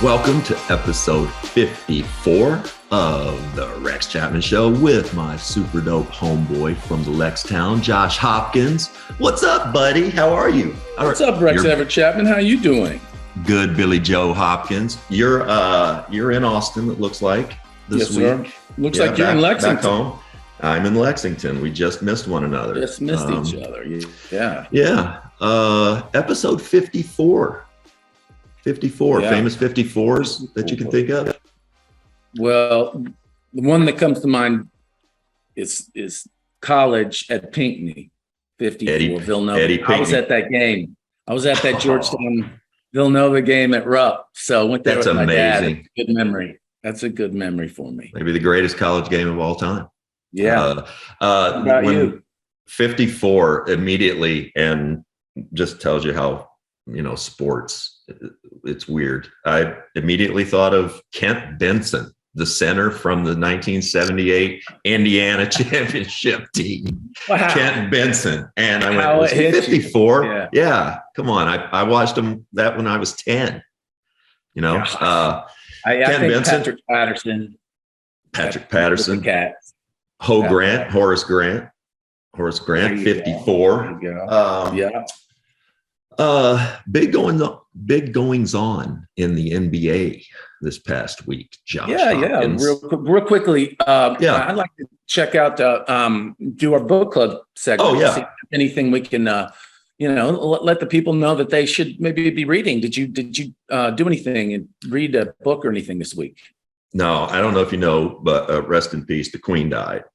Welcome to episode 54 of the Rex Chapman Show with my super dope homeboy from the Lextown, Josh Hopkins. What's up, buddy? How are you? What's up, Rex Chapman? How you doing? Good, Billy Joe Hopkins. You're in Austin, it looks like, this week. Sir. Looks like you're in Lexington. Back home. I'm in Lexington. We just missed one another. Just missed each other. Yeah. Yeah. Episode 54. 54, yeah. Famous 54s that you can think of? Well, the one that comes to mind is college at Pinckney, 54, Villanova. Eddie Pinckney. I was at that game. I was at that Georgetown Villanova game at Rupp. So I went there with my dad. Good memory. That's a good memory for me. Maybe the greatest college game of all time. Yeah. How about you? 54 immediately, and just tells you how, sports, it's weird. I immediately thought of Kent Benson, the center from the 1978 Indiana championship team. Wow. Kent Benson. And I went, was he 54? Yeah. Come on. I watched him that when I was 10. I think Benson, Patrick Patterson. Horace Grant, 54. Big goings on in the NBA this past week, Josh Hopkins. Real quickly. I'd like to check out do our book club segment. Oh, yeah. See anything we can let the people know that they should maybe be reading. Did you do anything and read a book or anything this week? No, I don't know if you know, but rest in peace, the Queen died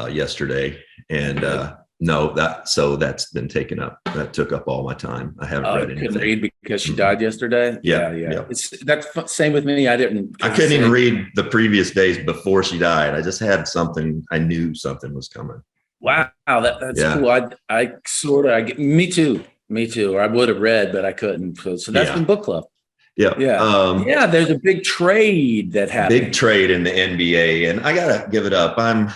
yesterday, and that's been taken up. That took up all my time. I haven't read anything. Couldn't read because she died yesterday. Yeah. That's same with me. I couldn't even read the previous days before she died. I just had something. I knew something was coming. Wow, that's cool. Me too. Or I would have read, but I couldn't. So that's been book club. Yeah. There's a big trade that happened. Big trade in the NBA, and I gotta give it up. I'm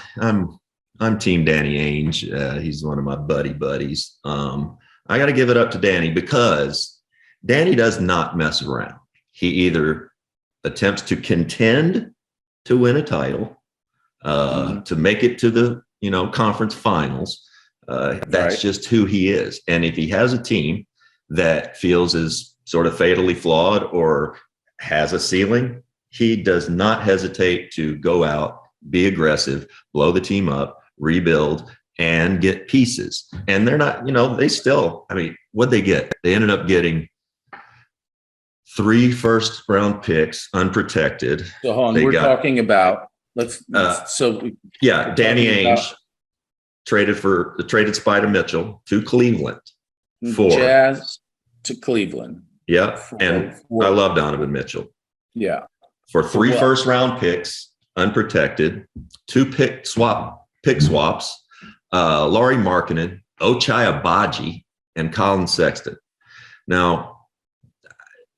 team Danny Ainge. He's one of my buddies. I gotta give it up to Danny because Danny does not mess around. He either attempts to contend to win a title, to make it to the conference finals. That's just who he is. And if he has a team that feels is sort of fatally flawed or has a ceiling, he does not hesitate to go out, be aggressive, blow the team up, rebuild, and get pieces. And they're not, what'd they get? They ended up getting 3 first-round picks, unprotected. So hold on, talking about, Danny Ainge traded Spider Mitchell to Cleveland for Jazz to Cleveland. Yeah, I love Donovan Mitchell. Yeah. For 3 first-round picks, unprotected, 2 pick swaps, Lauri Markkanen, Ochai Agbaji, and Colin Sexton. Now,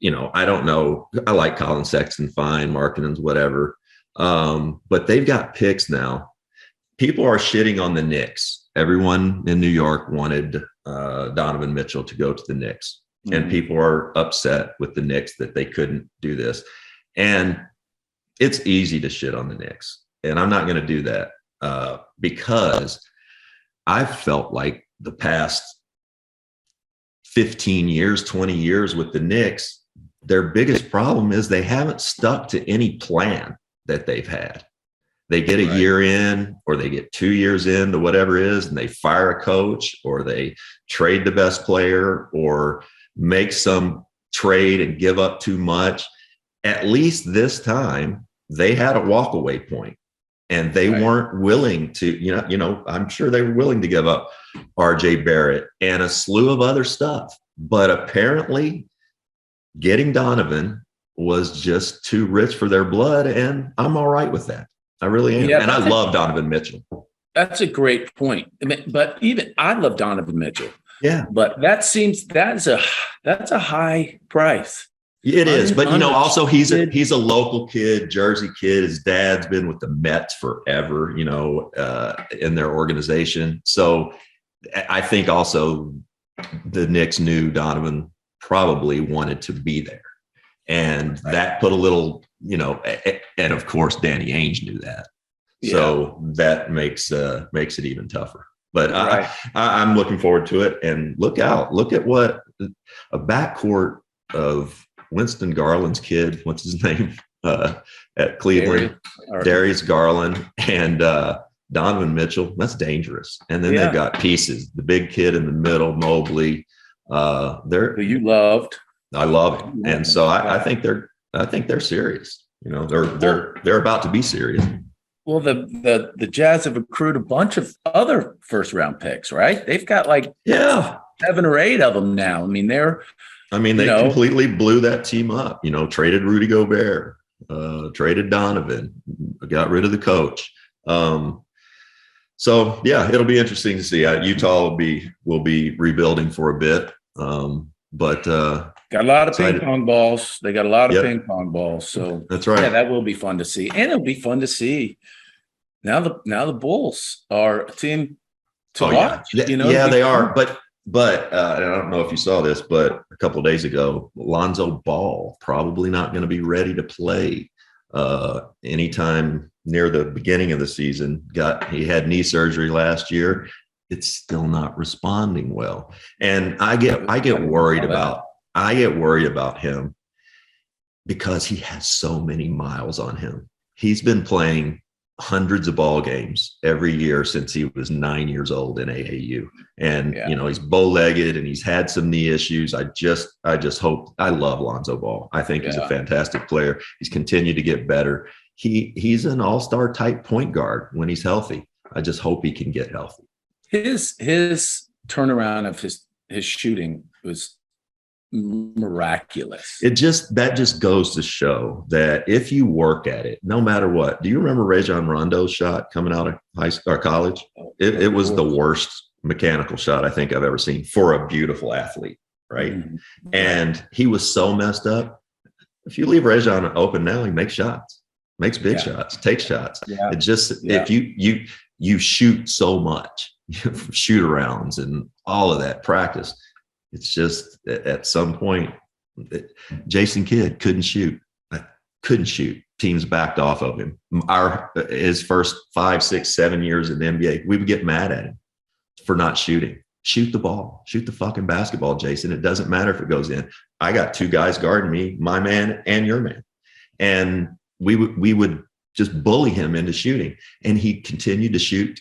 I don't know. I like Colin Sexton fine, Markkanen's whatever. But they've got picks now. People are shitting on the Knicks. Everyone in New York wanted Donovan Mitchell to go to the Knicks. And people are upset with the Knicks that they couldn't do this. And it's easy to shit on the Knicks. And I'm not going to do that because I've felt like the past 15 years, 20 years with the Knicks, their biggest problem is they haven't stuck to any plan that they've had. They get a year in, or they get 2 years into whatever it is, and they fire a coach, or they trade the best player, or make some trade and give up too much. At least this time, they had a walkaway point, and they weren't willing to, I'm sure they were willing to give up RJ Barrett and a slew of other stuff. But apparently getting Donovan was just too rich for their blood, and I'm all right with that. I really am. And I love Donovan Mitchell. That's a great point. But even I love Donovan Mitchell. Yeah. But that's a high price. It is. But, also he's a local kid, Jersey kid. His dad's been with the Mets forever, in their organization. So I think also the Knicks knew Donovan probably wanted to be there. And that put a little, and of course, Danny Ainge knew that. So that makes it even tougher. But I'm looking forward to it. And look at what a backcourt of Winston Garland's kid, what's his name, at Cleveland, Darius Garland, and Donovan Mitchell. That's dangerous. And then they've got pieces. The big kid in the middle, Mobley. Who you loved. I love him, and so I think they're serious. They're about to be serious. Well, the Jazz have accrued a bunch of other first round picks, right? They've got 7 or 8 of them now. I mean, they completely blew that team up. Traded Rudy Gobert, traded Donovan, got rid of the coach. So it'll be interesting to see. Utah will be rebuilding for a bit, but got a lot of ping pong balls. They got a lot of ping pong balls. So that's right. Yeah, that will be fun to see, and it'll be fun to see. Now the Bulls are a team to watch. Yeah, they are. But I don't know if you saw this, but a couple of days ago, Lonzo Ball probably not going to be ready to play anytime near the beginning of the season. He had knee surgery last year. It's still not responding well, and I get worried about him because he has so many miles on him. He's been playing hundreds of ball games every year since he was 9 years old in AAU. And, he's bow-legged and he's had some knee issues. I just hope. I love Lonzo Ball. I think he's a fantastic player. He's continued to get better. He's an all-star type point guard when he's healthy. I just hope he can get healthy. His turnaround of his shooting was miraculous. That just goes to show that if you work at it, no matter what. Do you remember Rajon Rondo's shot coming out of high school or college? It was the worst mechanical shot I think I've ever seen for a beautiful athlete, right? Mm-hmm. And he was so messed up. If you leave Rajon open now, he makes shots, makes big shots, takes shots. Yeah. It just if you shoot so much, shoot arounds and all of that practice. It's just at some point, Jason Kidd couldn't shoot. Teams backed off of him. His first 5, 6, 7 years in the NBA, we would get mad at him for not shooting. Shoot the ball. Shoot the fucking basketball, Jason. It doesn't matter if it goes in. I got 2 guys guarding me, my man and your man. And we would just bully him into shooting. And he continued to shoot.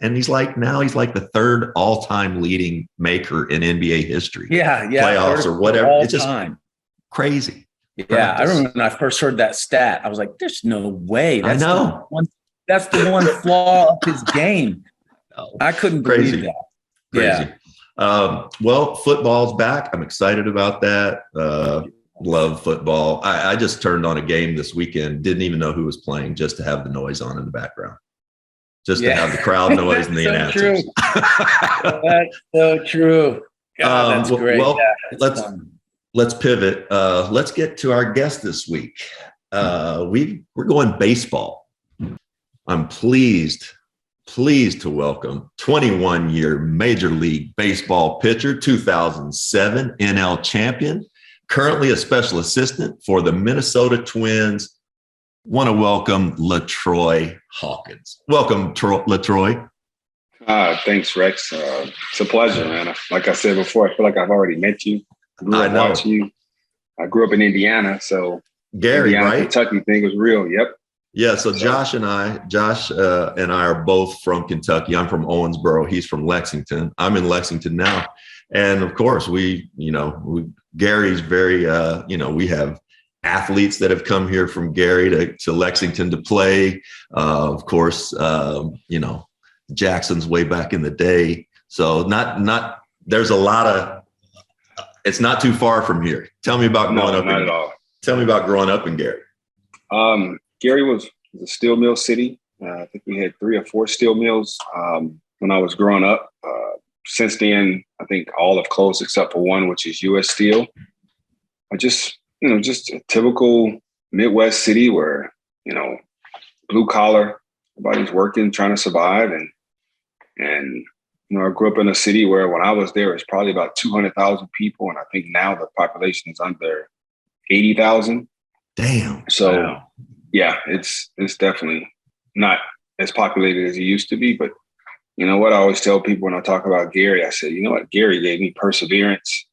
And he's like the 3rd all-time leading maker in NBA history. Yeah. Playoffs or whatever. It's just crazy. Yeah. Practice. I remember when I first heard that stat, I was like, there's no way. I know. That's the one flaw of his game. I couldn't believe that. Crazy. Yeah. Well, football's back. I'm excited about that. Love football. I just turned on a game this weekend. Didn't even know who was playing, just to have the noise on in the background, just to have the crowd noise and the announcers. That's so true. God, that's great. Well, let's pivot. Let's get to our guest this week. We're going baseball. I'm pleased to welcome 21-year Major League Baseball pitcher, 2007 NL champion, currently a special assistant for the Minnesota Twins. Want to welcome LaTroy Hawkins. Welcome, LaTroy. Thanks, Rex. It's a pleasure, man. Like I said before, I feel like I've already met you. I know. Watching you. I grew up in Indiana, so Gary, Indiana, right? Kentucky thing was real. Yep. Yeah. So Josh and I are both from Kentucky. I'm from Owensboro. He's from Lexington. I'm in Lexington now. And of course, Gary's very, we have athletes that have come here from Gary to Lexington to play. Of course, Jackson's way back in the day. So there's a lot of, it's not too far from here. Tell me about growing up. Not at all. Tell me about growing up in Gary. Gary was a steel mill city. I think we had 3 or 4 steel mills when I was growing up. Since then, I think all have closed except for one, which is U.S. Steel. Just a typical Midwest city where, blue collar, everybody's working, trying to survive. And I grew up in a city where when I was there, it was probably about 200,000 people. And I think now the population is under 80,000. Damn. So, wow. Yeah, it's definitely not as populated as it used to be. But you know what? I always tell people when I talk about Gary, I said, you know what? Gary gave me perseverance.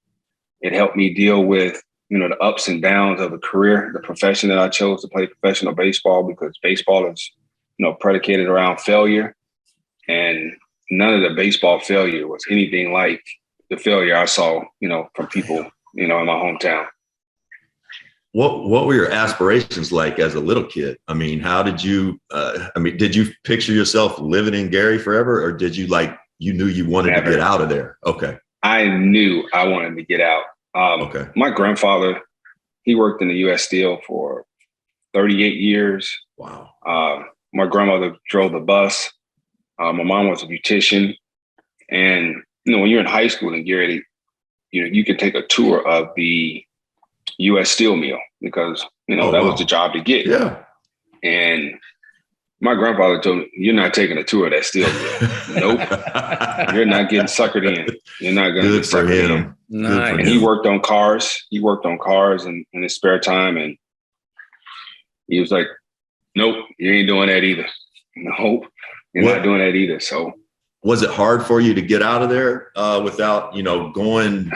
It helped me deal with, the ups and downs of a career, the profession that I chose to play professional baseball, because baseball is, predicated around failure. And none of the baseball failure was anything like the failure I saw, from people, in my hometown. What were your aspirations like as a little kid? I mean, how did you, did you picture yourself living in Gary forever, or did you you knew you wanted to get out of there? Okay. I knew I wanted to get out. Okay. My grandfather, he worked in the U.S. Steel for 38 years. Wow. My grandmother drove the bus. My mom was a beautician. And, when you're in high school in Gary, you could take a tour of the U.S. Steel mill because, that was the job to get. Yeah. And my grandfather told me, you're not taking a tour of that steel mill. Nope. You're not getting suckered in. You're not going to get suckered in. Nice. And he worked on cars. He worked on cars in his spare time. And he was like, nope, you ain't doing that either. Nope, you're not doing that either. So was it hard for you to get out of there without, going,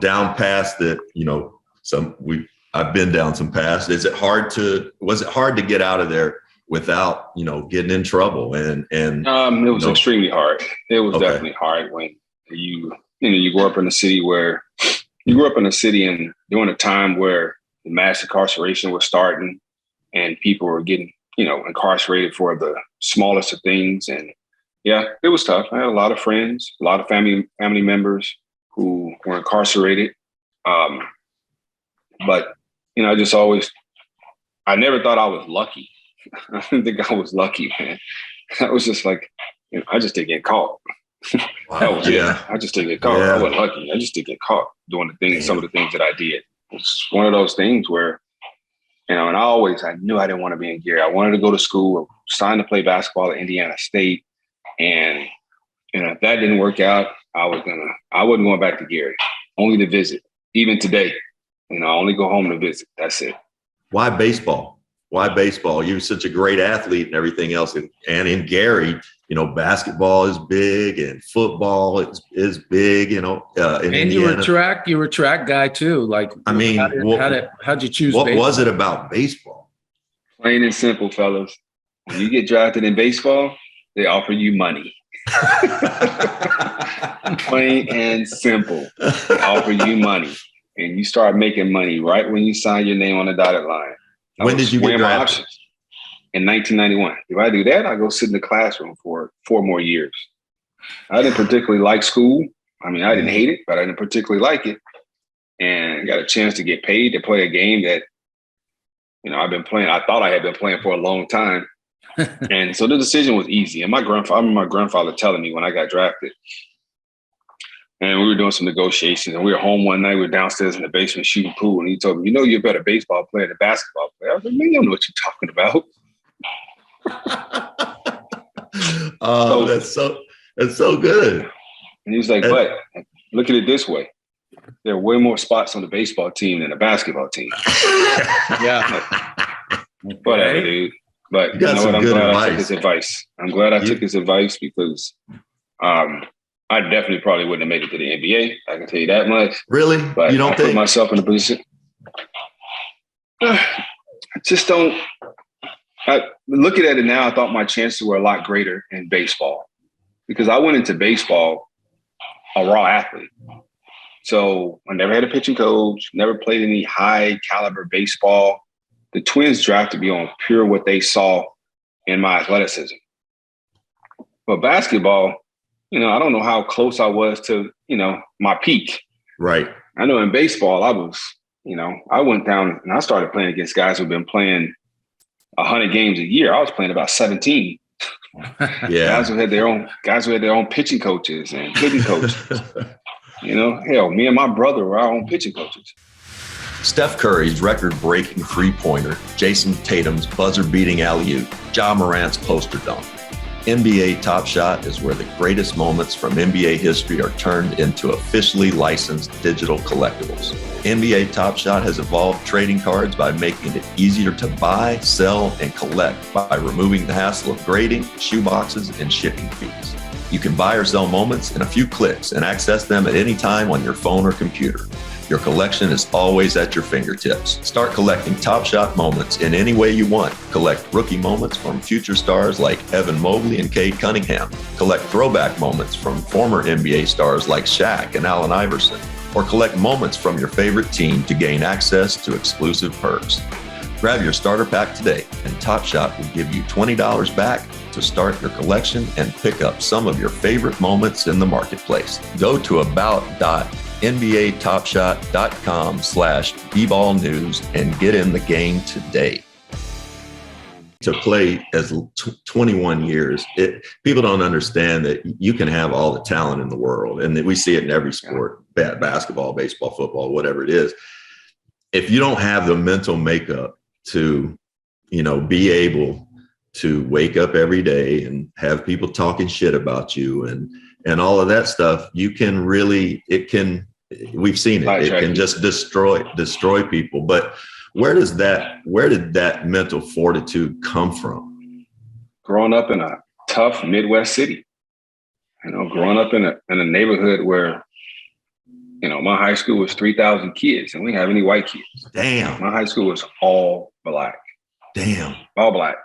down past that, I've been down some paths. Was it hard to get out of there without, getting in trouble? And it was extremely hard. It was definitely hard when you grow up in a city and during a time where the mass incarceration was starting and people were getting, incarcerated for the smallest of things. And yeah, it was tough. I had a lot of friends, a lot of family members who were incarcerated. But, I never thought I was lucky. I didn't think I was lucky, man. I was just like, I just didn't get caught. Wow. I just didn't get caught. I wasn't lucky. I just didn't get caught doing some of the things that I did. It's one of those things where, and I knew I didn't want to be in Gary. I wanted to go to school, signed to play basketball at Indiana State. And, if that didn't work out, I wasn't going back to Gary, only to visit. Even today, I only go home to visit. That's it. Why baseball? Why baseball? You're such a great athlete and everything else. And in Gary, basketball is big and football is big, in and Indiana. you were a track guy too. How'd you choose what baseball? was it about baseball? Plain and simple, fellas. When you get drafted in baseball, they offer you money. Plain and simple. They offer you money. And you start making money right when you sign your name on the dotted line. When did you get drafted? In 1991. If I do that, I go sit in the classroom for 4 more years. I didn't particularly like school. I didn't hate it, but I didn't particularly like it. And got a chance to get paid to play a game that, I've been playing. I thought I had been playing for a long time. And so the decision was easy. And I remember my grandfather telling me when I got drafted, and we were doing some negotiations, and we were home one night. We were downstairs in the basement shooting pool, and he told me, you're a better baseball player than basketball player. I was like, man, you don't know what you're talking about. That's so good. And he was like, but look at it this way. There are way more spots on the baseball team than a basketball team. Yeah. Whatever, dude. But you know what? I'm glad I took his advice. I'm glad I took his advice because I definitely probably wouldn't have made it to the NBA. I can tell you that much. Really? But you don't I put myself in a position. I just don't. Looking at it now, I thought my chances were a lot greater in baseball because I went into baseball a raw athlete. So I never had a pitching coach, never played any high caliber baseball. The Twins drafted me on pure what they saw in my athleticism. But basketball, I don't know how close I was to, my peak. Right. I know in baseball, I was, I went down and I started playing against guys who've been playing 100 games a year. I was playing about 17. Yeah. Guys who had their own pitching coaches and hitting coaches. Hell, me and my brother were our own pitching coaches. Steph Curry's record-breaking three-pointer, Jason Tatum's buzzer-beating alley-oop, Ja Morant's poster dunk. NBA Top Shot is where the greatest moments from NBA history are turned into officially licensed digital collectibles. NBA Top Shot has evolved trading cards by making it easier to buy, sell, and collect by removing the hassle of grading, shoe boxes, and shipping fees. You can buy or sell moments in a few clicks and access them at any time on your phone or computer. Your collection is always at your fingertips. Start collecting Top Shot moments in any way you want. Collect rookie moments from future stars like Evan Mobley and Cade Cunningham. Collect throwback moments from former NBA stars like Shaq and Allen Iverson. Or collect moments from your favorite team to gain access to exclusive perks. Grab your starter pack today, and Top Shot will give you $20 back to start your collection and pick up some of your favorite moments in the marketplace. Go to about.nbatopshot.com/bballnews and get in the game today. To play as 21 years, people don't understand that you can have all the talent in the world, and that we see it in every sport, basketball, baseball, football, whatever it is. If you don't have the mental makeup to, be able to wake up every day and have people talking shit about you and all of that stuff, we've seen it. It can just destroy people. But where did that mental fortitude come from? Growing up in a tough Midwest city, growing up in a neighborhood where, my high school was 3,000 kids and we didn't have any white kids. Damn. My high school was all black. Damn. All black.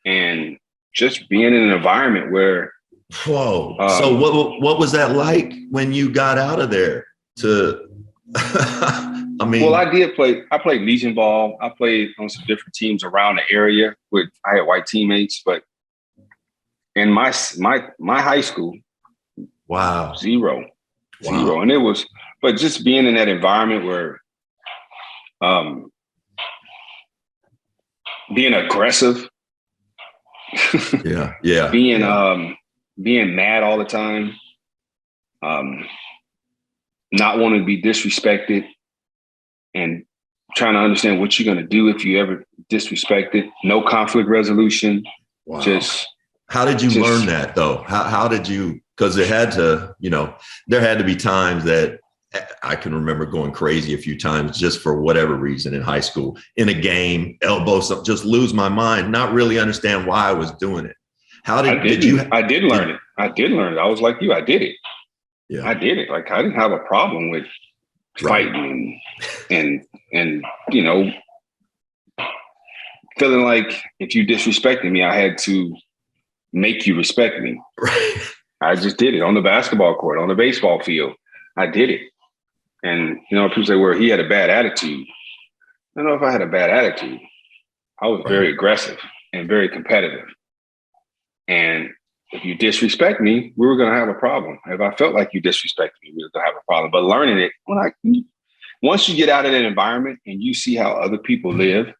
And just being in an environment where. Whoa. So what was that like when you got out of there to, Well, I played Legion ball. I played on some different teams around the area I had white teammates, but in my high school. Wow. Zero. And it was, but just being in that environment where, being aggressive. Yeah. Being mad all the time. Not wanting to be disrespected and trying to understand what you're going to do if you ever disrespected. No conflict resolution. Wow. How did you learn that though? How did you, because there had to be times that I can remember going crazy a few times just for whatever reason in high school, in a game, just lose my mind, not really understand why I was doing it. I did learn it. I was like you. I did it. Yeah. I did it. Like I didn't have a problem with fighting and feeling like if you disrespected me, I had to make you respect me. Right. I just did it on the basketball court, on the baseball field. I did it. And, people say, well, he had a bad attitude. I don't know if I had a bad attitude. I was very aggressive and very competitive. And if you disrespect me, we were going to have a problem. If I felt like you disrespected me, we were going to have a problem. But learning it, once you get out of that environment and you see how other people live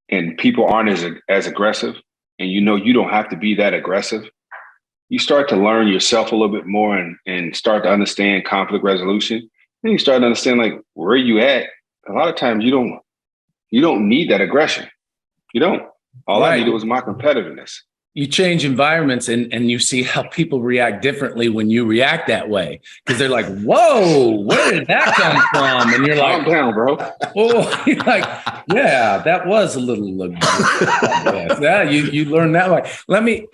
and people aren't as aggressive, and you don't have to be that aggressive, you start to learn yourself a little bit more and start to understand conflict resolution. Then you start to understand like where you at. A lot of times you don't need that aggression. You don't. All I needed was my competitiveness. You change environments and you see how people react differently when you react that way. Because they're like, whoa, where did that come from? And you're like, calm down, bro. Oh, you're like, yeah, that was a little. Yeah, you learn that way. Let me,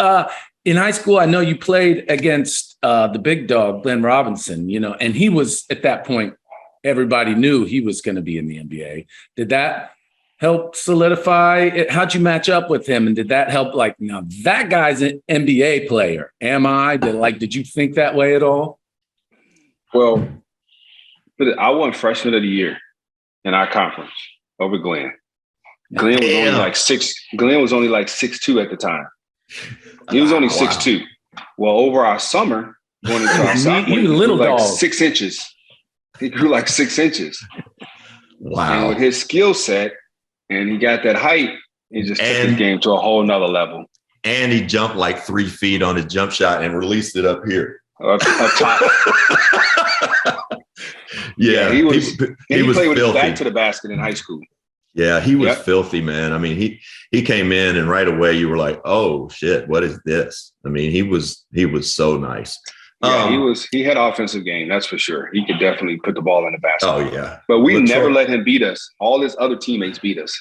in high school, I know you played against the big dog, Glenn Robinson, and he was at that point, everybody knew he was going to be in the NBA. Did that help solidify it? How'd you match up with him? And did that help? Like, now that guy's an NBA player. Am I? Did you think that way at all? Well, I won freshman of the year in our conference over Glenn. Glenn was only like 6'2" at the time. He was only 6'2". Well, over our summer, going into our sophomore, he grew like 6 inches. He grew like 6 inches. Wow. And with his skill set, and he got that height, he just took his game to a whole nother level. And he jumped like 3 feet on his jump shot and released it up here. Up top. Yeah, he played with his filthy. back to the basket in high school. Yeah, he was filthy, man. I mean, he came in and right away you were like, oh shit, what is this? I mean, he was so nice. Yeah, he had offensive game, that's for sure. He could definitely put the ball in the basket. Oh yeah. But we never let him beat us. All his other teammates beat us.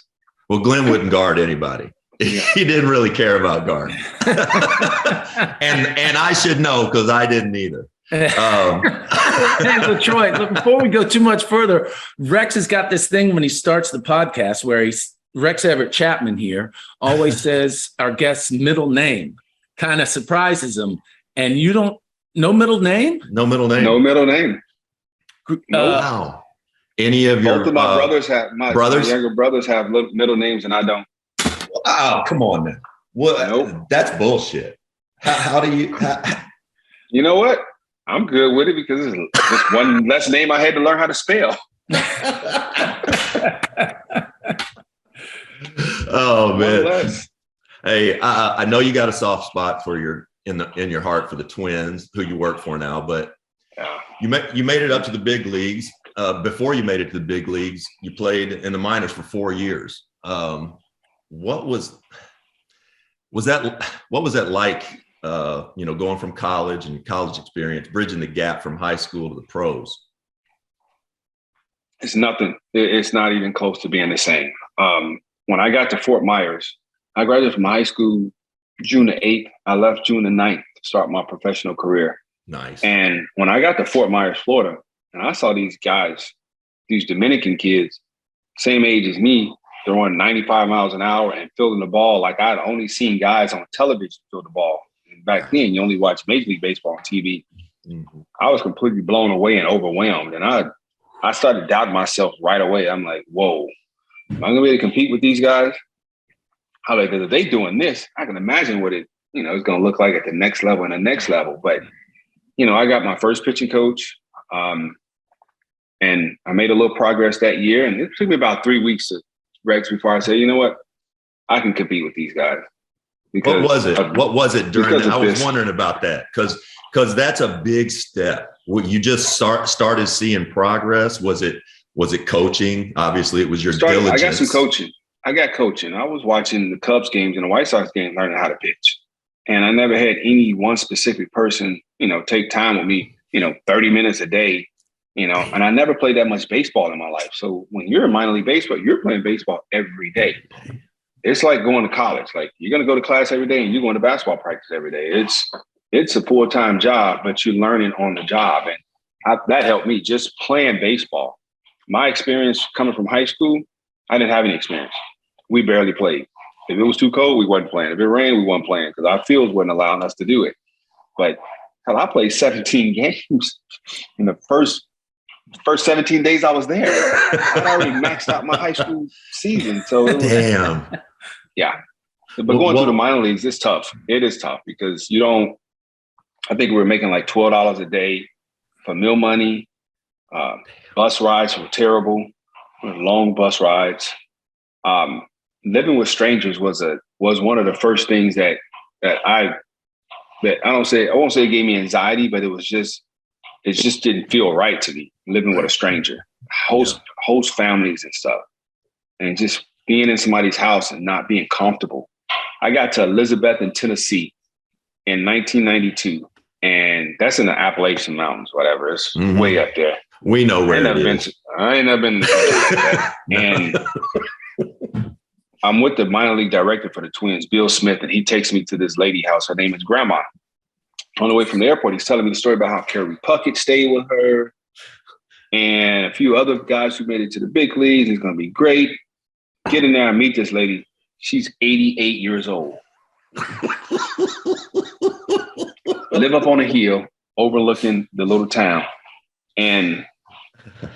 Well, Glenn wouldn't guard anybody. Yeah. He didn't really care about guard. and I should know because I didn't either. Hey, LaTroy, look, before we go too much further, Rex has got this thing when he starts the podcast where Rex Chapman here always says our guest's middle name, kind of surprises him. And you don't, no middle name? No middle name. No middle name. Wow. Any of your both of my brothers have my younger brothers have middle names and I don't. Oh, come on, man. What? Nope. That's bullshit. How do you? You know what? I'm good with it because it's just one less name I had to learn how to spell. Oh man! Hey, I know you got a soft spot for in your heart for the Twins, who you work for now, but you made it up to the big leagues. Before you made it to the big leagues, you played in the minors for 4 years. What was that like? Going from college and college experience, bridging the gap from high school to the pros. It's nothing. It's not even close to being the same. When I got to Fort Myers, I graduated from high school June the 8th. I left June the 9th to start my professional career. Nice. And when I got to Fort Myers, Florida, and I saw these guys, these Dominican kids, same age as me, throwing 95 miles an hour and fielding the ball like I'd only seen guys on television field the ball. Back then, you only watch Major League Baseball on TV. Mm-hmm. I was completely blown away and overwhelmed. And I started doubting myself right away. I'm like, whoa, am I going to be able to compete with these guys? Because if they doing this, I can imagine what it's going to look like at the next level and the next level. But, I got my first pitching coach and I made a little progress that year. And it took me about 3 weeks, Rex, before I said, you know what? I can compete with these guys. What was it during that? I was wondering about that because that's a big step. You just started seeing progress. Was it coaching? Obviously, it was your diligence. I got some coaching. I got coaching. I was watching the Cubs games and the White Sox games, learning how to pitch. And I never had any one specific person, take time with me, 30 minutes a day, and I never played that much baseball in my life. So when you're in minor league baseball, you're playing baseball every day. It's like going to college. Like you're going to go to class every day and you're going to basketball practice every day. It's a full-time job, but you're learning on the job. And that helped me just playing baseball. My experience coming from high school, I didn't have any experience. We barely played. If it was too cold, we wasn't playing. If it rained, we wasn't playing because our fields wasn't allowing us to do it. But hell, I played 17 games in the first 17 days I was there. I'd already maxed out my high school season. So damn. Yeah. But going to the minor leagues, it's tough. It is tough because I think we were making like $12 a day for meal money. Bus rides were terrible, long bus rides. Living with strangers was one of the first things that I won't say it gave me anxiety, but it just didn't feel right to me living with a stranger, host families and stuff, and just being in somebody's house and not being comfortable. I got to Elizabeth in Tennessee in 1992, and that's in the Appalachian Mountains, whatever. It's way up there. We know where it is. I ain't never been to that. And I'm with the minor league director for the Twins, Bill Smith, and he takes me to this lady house. Her name is Grandma. On the way from the airport, he's telling me the story about how Kerry Puckett stayed with her and a few other guys who made it to the big leagues. It's going to be great. Get in there and meet this lady. She's 88 years old. Live up on a hill overlooking the little town. And,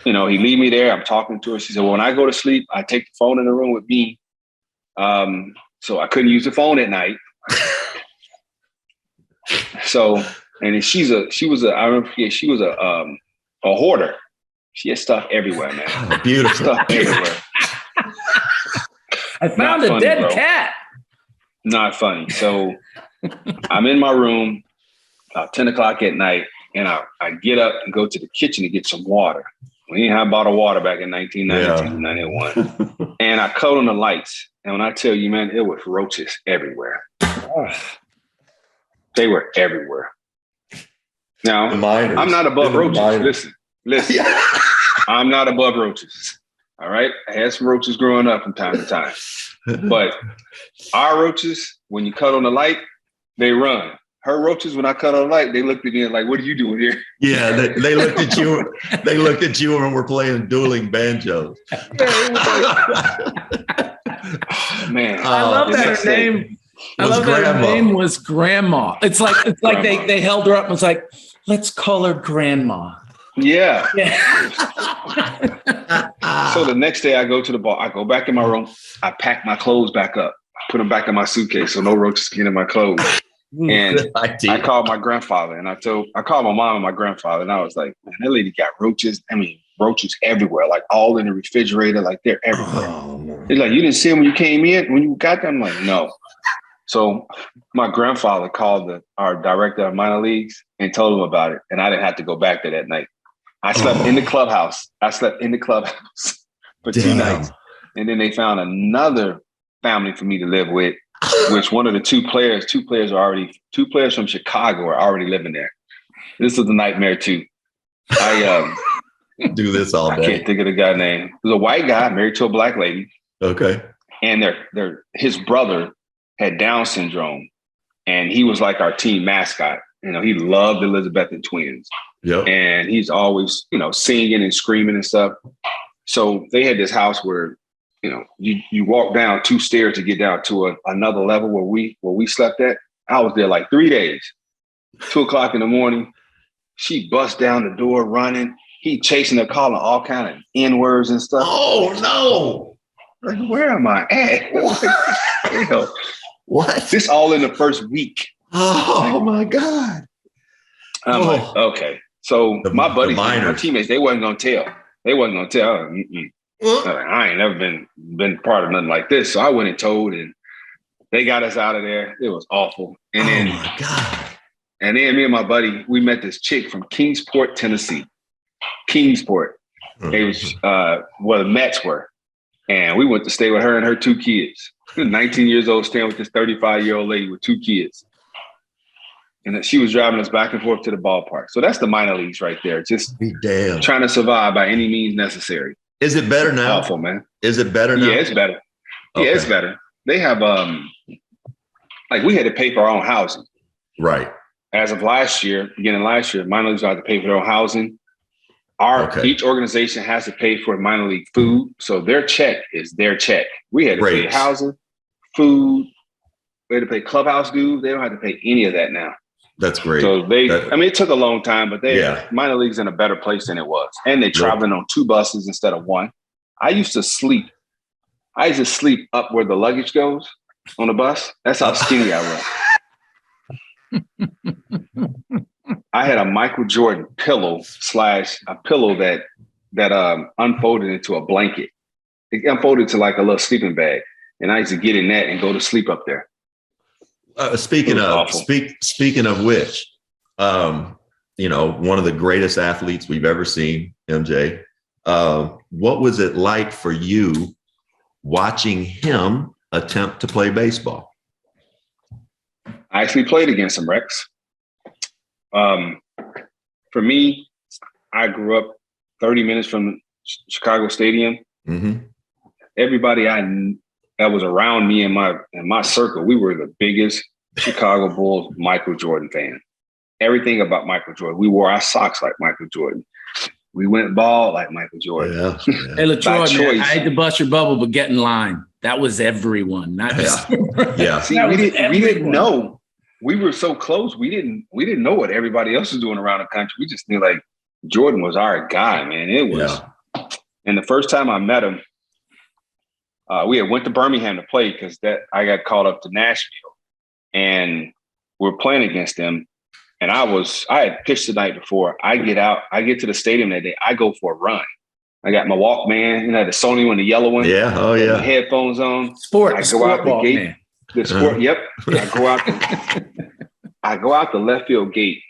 he leave me there. I'm talking to her. She said, well, when I go to sleep, I take the phone in the room with me. So I couldn't use the phone at night. So, and she was a hoarder. She had stuff everywhere, man. Oh, beautiful. Stuff everywhere. I found a dead cat. Not funny. So I'm in my room about 10 o'clock at night, and I get up and go to the kitchen to get some water. We didn't have bottled water back in 1992, 91. And I cut on the lights. And when I tell you, man, it was roaches everywhere. They were everywhere. Now, I'm not above roaches. Listen. I'm not above roaches. All right? I had some roaches growing up from time to time. But our roaches, when you cut on the light, they run. Her roaches, when I cut on the light, they looked at me like, what are you doing here? Yeah, they looked at you. They looked at you and were playing dueling banjos. Man, I love that her name. I love that her name was Grandma. It's like they held her up and was like, let's call her Grandma. Yeah. So the next day I go to the bar. I go back in my room. I pack my clothes back up. I put them back in my suitcase so no roaches get in my clothes. And I called my grandfather and I called my mom and my grandfather and I was like, man, that lady got roaches. I mean, roaches everywhere, like all in the refrigerator, like they're everywhere. Oh, he's like, you didn't see them when you came in, when you got them? I'm like, no. So my grandfather called our director of minor leagues and told him about it. And I didn't have to go back there that night. I slept in the clubhouse. For 2 nights. And then they found another family for me to live with, which one of the two players from Chicago are already living there. This was a nightmare too. I do this all day. I can't think of the guy's name. It was a white guy married to a black lady. Okay. And his brother had Down syndrome, and he was like our team mascot. You know, he loved the Elizabethan twins. Yep. And he's always, singing and screaming and stuff. So they had this house where, you walk down 2 stairs to get down to another level where we slept at. I was there like 3 days. 2:00 in the morning. She busts down the door running. He chasing her, calling all kind of N-words and stuff. Oh no! Like, where am I at? What? This all in the first week. Oh my God! I'm like, okay. So my buddies, my teammates, they wasn't gonna tell. I ain't never been part of nothing like this. So I went and told, and they got us out of there. It was awful. And then, my God. And then me and my buddy, we met this chick from Kingsport, Tennessee. Kingsport. It was where the Mets were. And we went to stay with her and her 2 kids. 19 years old, staying with this 35-year-old lady with 2 kids. And she was driving us back and forth to the ballpark. So that's the minor leagues right there. Just trying to survive by any means necessary. Is it better now? Awful, man. Is it better now? Yeah, it's better. Okay. Yeah, it's better. They have, we had to pay for our own housing. Right. As of beginning last year, minor leagues had to pay for their own housing. Each organization has to pay for minor league food. So their check is their check. We had to pay housing, food. We had to pay clubhouse dues. They don't have to pay any of that now. That's great. So it took a long time, but minor league's in a better place than it was. And they're traveling on 2 buses instead of 1. I used to sleep up where the luggage goes on the bus. That's how skinny I was. I had a Michael Jordan pillow / a pillow that unfolded into a blanket. It unfolded to like a little sleeping bag. And I used to get in that and go to sleep up there. Speaking of which, one of the greatest athletes we've ever seen, MJ. What was it like for you watching him attempt to play baseball? I actually played against him, Rex. For me, I grew up 30 minutes from Chicago Stadium. Mm-hmm. Everybody that was around me in my circle, we were the biggest Chicago Bulls Michael Jordan fan. Everything about Michael Jordan. We wore our socks like Michael Jordan. We went ball like Michael Jordan. Yeah. Hey, LaTroy, man, I hate to bust your bubble, but get in line. That was everyone, not just yeah. See, we didn't know. We were so close. We didn't know what everybody else was doing around the country. We just knew like Jordan was our guy, man. It was. Yeah. And the first time I met him, we had went to Birmingham to play because I got called up to Nashville, and we're playing against them. And I had pitched the night before. I get to the stadium that day. I go for a run. I got my Walkman, the Sony one, the yellow one. Yeah. Oh yeah. The headphones on. I go out the gate. Man. The sport. Yep. I go out the left field gate,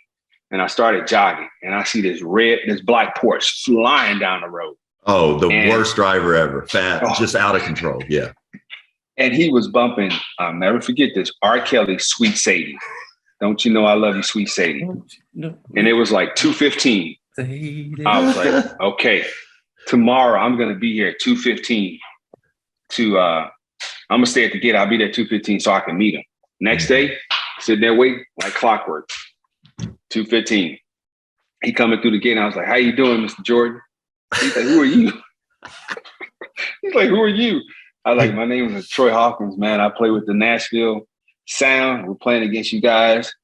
and I started jogging, and I see this black Porsche flying down the road. Oh, the worst driver ever. Just out of control. Yeah. And he was bumping, I'll never forget this, R. Kelly, Sweet Sadie. Don't you know I love you, Sweet Sadie? And it was like 2:15. I was like, okay, tomorrow I'm going to be here at 2:15 I'm going to stay at the gate. I'll be there at 2:15 so I can meet him. Next day, sitting there waiting like clockwork. 2:15. He coming through the gate, and I was like, how you doing, Mr. Jordan? He's like, who are you? He's like, who are you? I was like, my name is LaTroy Hawkins, man. I play with the Nashville Sound. We're playing against you guys.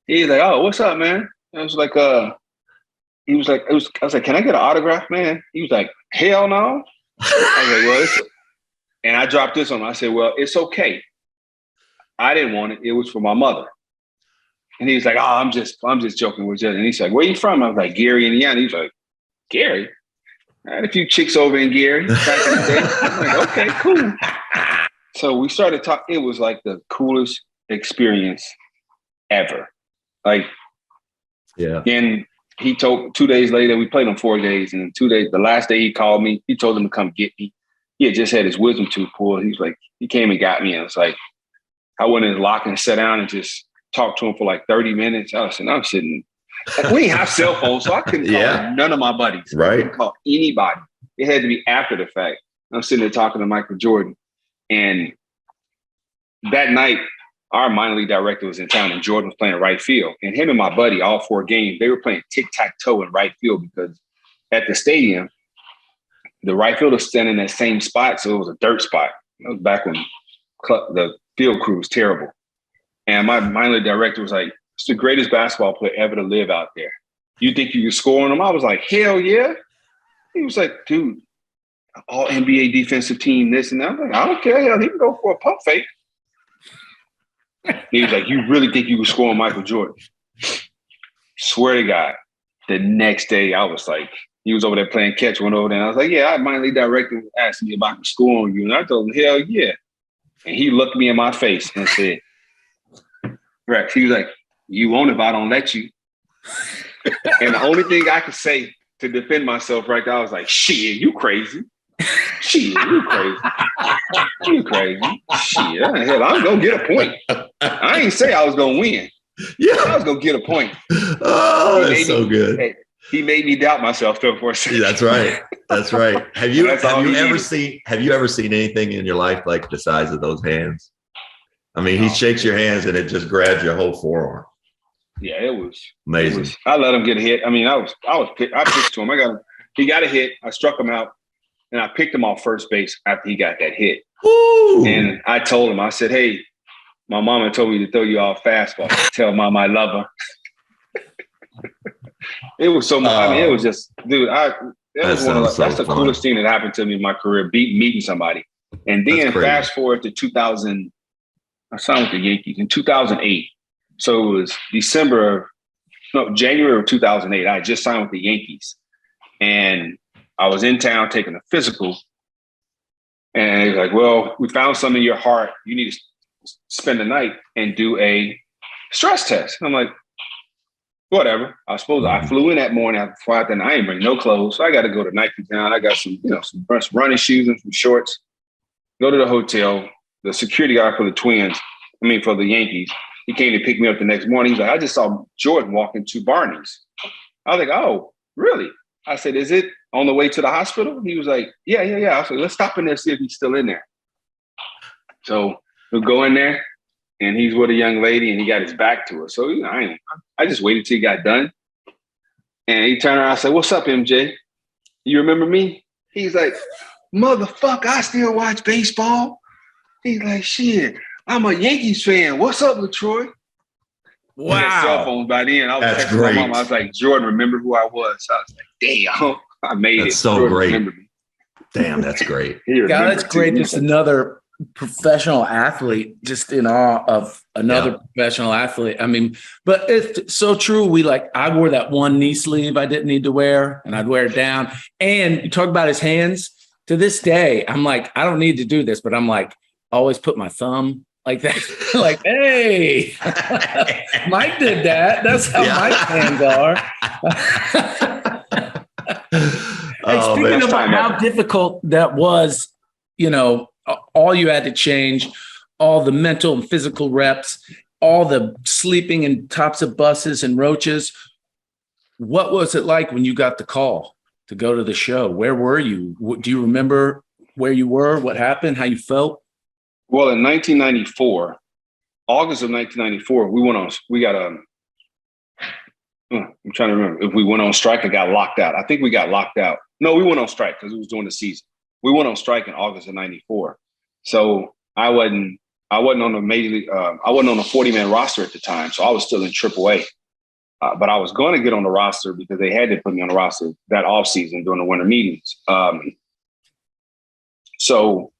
He's like, oh, what's up, man? And I was like, I was like, can I get an autograph, man? He was like, hell no. I was like, well, and I dropped this on him. I said, well, it's okay. I didn't want it. It was for my mother. And he was like, oh, I'm just joking with you. And he's like, where you from? I was like, Gary, Indiana. He was like, Gary? I had a few chicks over in Gary back in the day. I'm like, okay, cool. So we started talking. It was like the coolest experience ever. Like, yeah. And he told 2 days later, we played on 4 days. And 2 days, the last day he called me, he told him to come get me. He had just had his wisdom tooth pulled. He was like, he came and got me. And it's like, I went in his locker and sat down and just talked to him for like 30 minutes. I'm sitting. We didn't have cell phones, so I couldn't call none of my buddies. Right. I couldn't call anybody. It had to be after the fact. I'm sitting there talking to Michael Jordan. And that night, our minor league director was in town and Jordan was playing right field. And him and my buddy, all 4 games, they were playing tic-tac-toe in right field because at the stadium, the right fielder was standing in that same spot, so it was a dirt spot. It was back when the field crew was terrible. And my minor league director was like, it's the greatest basketball player ever to live out there. You think you can score on him? I was like, hell yeah. He was like, dude, all NBA defensive team, this and that. I'm like, I don't care. Hell, he can go for a pump fake. He was like, you really think you can score on Michael Jordan? Swear to God. The next day, I was like, he was over there playing catch, went over there. And I was like, yeah, my league director asked me if I could score on you. And I told him, hell yeah. And he looked me in my face and said, Rex, he was like, you won't if I don't let you. And the only thing I could say to defend myself right there, I was like, shit, you crazy. Shit, you crazy. You crazy. Shit, hell, I'm going to get a point. I ain't say I was going to win. Yeah. I was going to get a point. Oh, that's so good. He made me doubt myself though for a second. That's right. That's right. Have you ever seen anything in your life like the size of those hands? I mean, he shakes your hands and it just grabs your whole forearm. Yeah, it was amazing. I let him get a hit. I mean, I pitched to him. He got a hit. I struck him out, and I picked him off first base after he got that hit. Ooh. And I told him, I said, "Hey, my mama told me to throw you off fastball. Tell mom I love her." It was so much. I mean, it was just, dude. That's the coolest thing that happened to me in my career. Meeting somebody, and then fast forward to 2000. I signed with the Yankees in 2008. So it was January of 2008. I just signed with the Yankees. And I was in town taking a physical. And he was like, well, we found something in your heart. You need to spend the night and do a stress test. And I'm like, whatever. I flew in that morning. I flew out there and I ain't bring no clothes. So I got to go to Nike Town. I got some running shoes and some shorts. Go to the hotel. The security guard for the Yankees, he came to pick me up the next morning. He's like, I just saw Jordan walking to Barney's. I was like, oh, really? I said, is it on the way to the hospital? He was like, yeah. I was like, let's stop in there and see if he's still in there. So we'll go in there, and he's with a young lady, and he got his back to her. So I just waited till he got done. And he turned around and said, what's up, MJ? You remember me? He's like, motherfucker, I still watch baseball. He's like, shit, I'm a Yankees fan. What's up, LaTroy? Wow. I had cell phones by then. I was texting my mom. I was like, Jordan, remember who I was? So I was like, damn, I made it. That's so Jordan great. Remember me. Damn, that's great. God, that's great. Just another professional athlete, just in awe of another professional athlete. I mean, but it's so true. I wore that one knee sleeve I didn't need to wear, and I'd wear it down. And you talk about his hands. To this day, I'm like, I don't need to do this, but I'm like, always put my thumb like that. Like, hey, Mike did that. That's how Mike fans are. Hey, speaking about how difficult that was, all you had to change, all the mental and physical reps, all the sleeping in tops of buses and roaches. What was it like when you got the call to go to the show? Where were you? Do you remember where you were, what happened, how you felt? Well, in 1994, August of 1994, I'm trying to remember if we went on strike or got locked out. I think we got locked out. No, we went on strike because it was during the season. We went on strike in August of 94. So I wasn't on the major league. I wasn't on the 40-man roster at the time. So I was still in AAA. But I was going to get on the roster because they had to put me on the roster that offseason during the winter meetings. So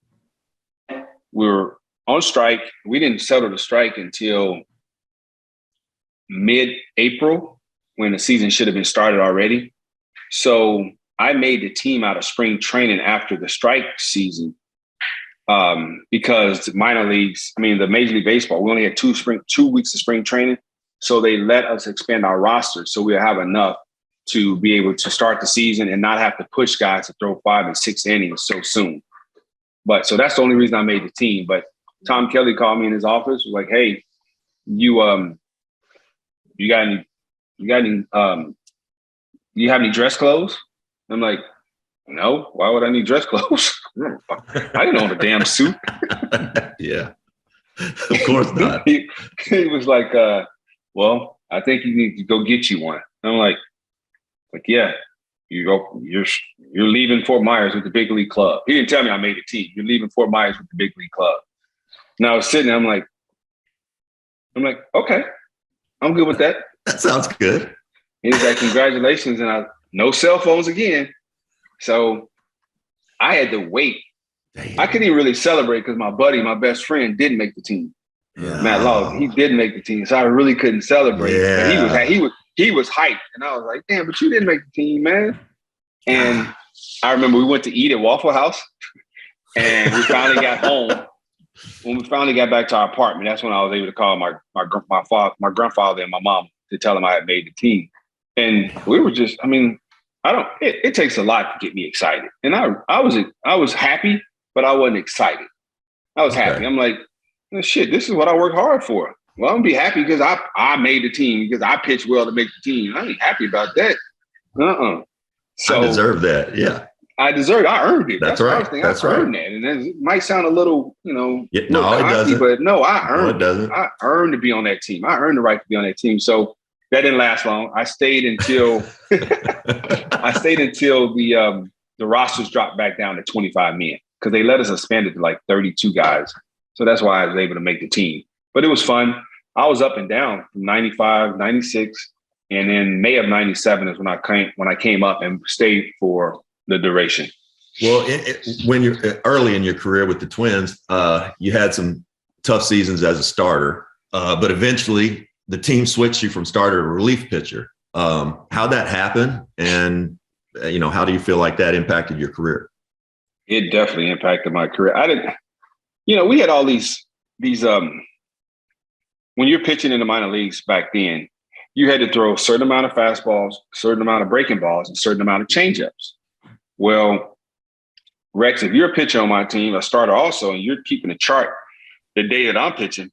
we were on strike. We didn't settle the strike until mid-April when the season should have been started already. So I made the team out of spring training after the strike season because the Major League Baseball, we only had 2 weeks of spring training. So they let us expand our roster so we'll have enough to be able to start the season and not have to push guys to throw 5 and 6 innings so soon. So that's the only reason I made the team. But Tom Kelly called me in his office, was like, "Hey, you have any dress clothes?" I'm like, "No, why would I need dress clothes? I didn't own a damn suit." Yeah, of course not. he was like, "Well, I think you need to go get you one." And I'm like, "Yeah, you're leaving Fort Myers with the big league club." He didn't tell me I made a team. You're leaving Fort Myers with the big league club. And I was sitting there, I'm like, okay, I'm good with that. That sounds good. He's like, "Congratulations." And no cell phones again. So I had to wait. Damn. I couldn't even really celebrate because my best friend, didn't make the team. Yeah. Matt Law, he didn't make the team. So I really couldn't celebrate. Yeah. But he was hyped. And I was like, "Damn, but you didn't make the team, man." And I remember we went to eat at Waffle House and we finally got home. When we finally got back to our apartment, that's when I was able to call my grandfather and my mom to tell them I had made the team. And we were just, it takes a lot to get me excited. And I was happy, but I wasn't excited. I was happy. I'm like, shit, this is what I work hard for. Well, I'm gonna be happy because I made the team, because I pitched well to make the team. I ain't happy about that. So I deserve that. Yeah. I earned it. That's right. I earned that. And it might sound a little, no, it doesn't. But no, I earned it. Doesn't. I earned to be on that team. I earned the right to be on that team. So that didn't last long. I stayed until the rosters dropped back down to 25 men because they let us expand it to like 32 guys. So that's why I was able to make the team. But it was fun. I was up and down from 95, 96, and then May of 97 is when I came up and stayed for the duration. Well, when you're early in your career with the Twins, you had some tough seasons as a starter, but eventually the team switched you from starter to relief pitcher. How'd that happen? And, how do you feel like that impacted your career? It definitely impacted my career. We had all these when you're pitching in the minor leagues back then, you had to throw a certain amount of fastballs, a certain amount of breaking balls, and a certain amount of changeups. Well, Rex, if you're a pitcher on my team, a starter also, and you're keeping a chart the day that I'm pitching,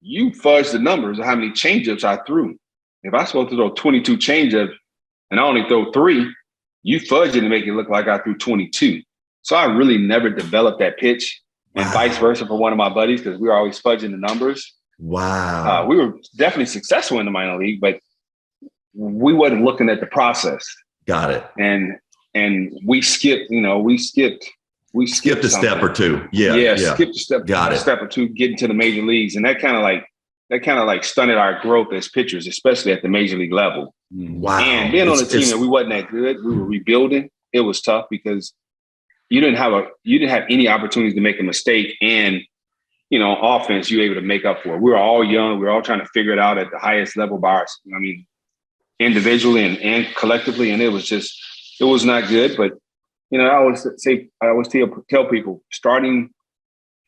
you fudge the numbers of how many changeups I threw. If I'm supposed to throw 22 changeups and I only throw 3, you fudge it to make it look like I threw 22. So I really never developed that pitch, and vice versa for one of my buddies, because we were always fudging the numbers. Wow. We were definitely successful in the minor league, but we wasn't looking at the process. Got it. And we skipped a step or two. Yeah. Skipped a step. Got it. Step or two, getting to the major leagues, and that kind of like stunted our growth as pitchers, especially at the major league level. Wow. And being on a team that we wasn't that good, we were rebuilding. It was tough because you didn't have any opportunities to make a mistake, and offense you were able to make up for. We were all young. We were all trying to figure it out at the highest level individually and collectively, and it was not good. But I always tell people, starting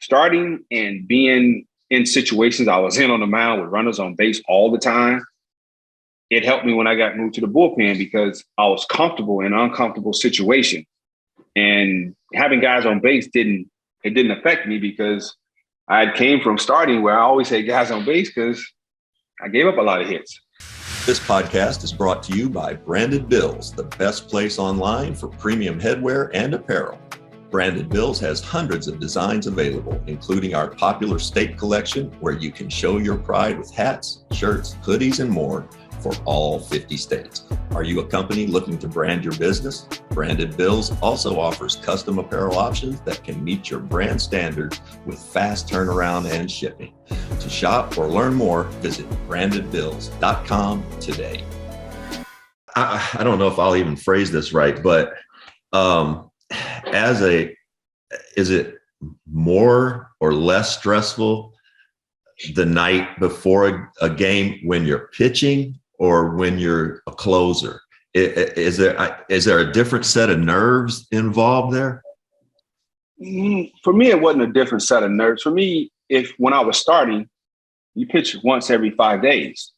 starting and being in situations I was in on the mound with runners on base all the time, it helped me when I got moved to the bullpen because I was comfortable in an uncomfortable situation. And having guys on base didn't affect me because I came from starting where I always had guys on base because I gave up a lot of hits. This podcast is brought to you by Branded Bills, the best place online for premium headwear and apparel. Branded Bills has hundreds of designs available, including our popular state collection, where you can show your pride with hats, shirts, hoodies, and more for all 50 states. Are you a company looking to brand your business? Branded Bills also offers custom apparel options that can meet your brand standards with fast turnaround and shipping. To shop or learn more, visit brandedbills.com today. I don't know if I'll even phrase this right, but is it more or less stressful the night before a game when you're pitching or when you're a closer? Is there a different set of nerves involved there? For me, it wasn't a different set of nerves. For me, when I was starting, you pitch once every 5 days.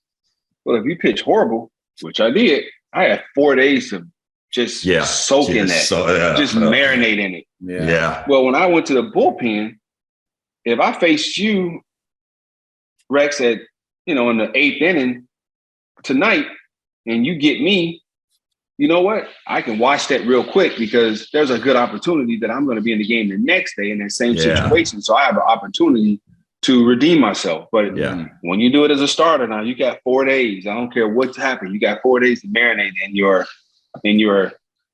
Well, if you pitch horrible, which I did, I had 4 days to just soak in that, just marinate in it. Yeah. Well, when I went to the bullpen, if I faced you, Rex, in the 8th inning tonight, and you get me, you know what? I can watch that real quick because there's a good opportunity that I'm going to be in the game the next day in that same situation. So I have an opportunity to redeem myself. But when you do it as a starter now, you got 4 days. I don't care what's happened. You got 4 days to marinate in your